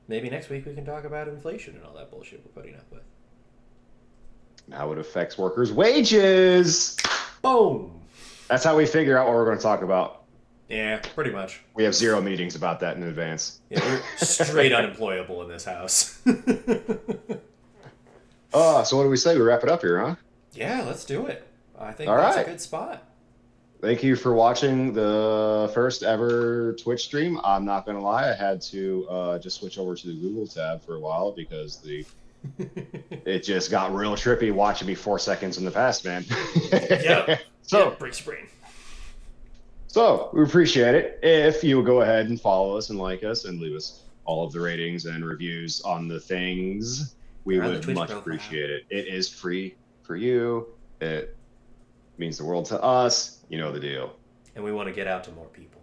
Maybe next week we can talk about inflation and all that bullshit we're putting up with. How it affects workers' wages. Boom. That's how we figure out what we're going to talk about. Yeah, pretty much. We have 0 meetings about that in advance. Yeah, we're straight unemployable in this house. So what do we say? We wrap it up here, huh? Yeah, let's do it. I think all that's right. a good spot. Thank you for watching the first ever Twitch stream. I'm not going to lie. I had to just switch over to the Google tab for a while because it just got real trippy watching me 4 seconds in the past, man. Yep. So breaks your brain. So we appreciate it if you would go ahead and follow us and like us and leave us all of the ratings and reviews on the things. We would much appreciate it. It is free for you. It means the world to us. You know the deal. And we want to get out to more people.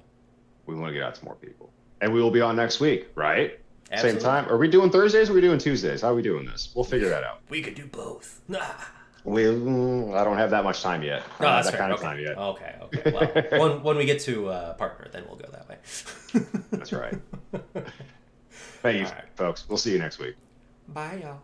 And we will be on next week, right? Absolutely. Same time. Are we doing Thursdays or are we doing Tuesdays? How are we doing this? We'll figure that out. We could do both. I don't have that much time yet. No, that's that kind fair. of time yet. Okay. Well, when we get to partner, then we'll go that way. That's right. Thank you, folks. We'll see you next week. Bye, y'all.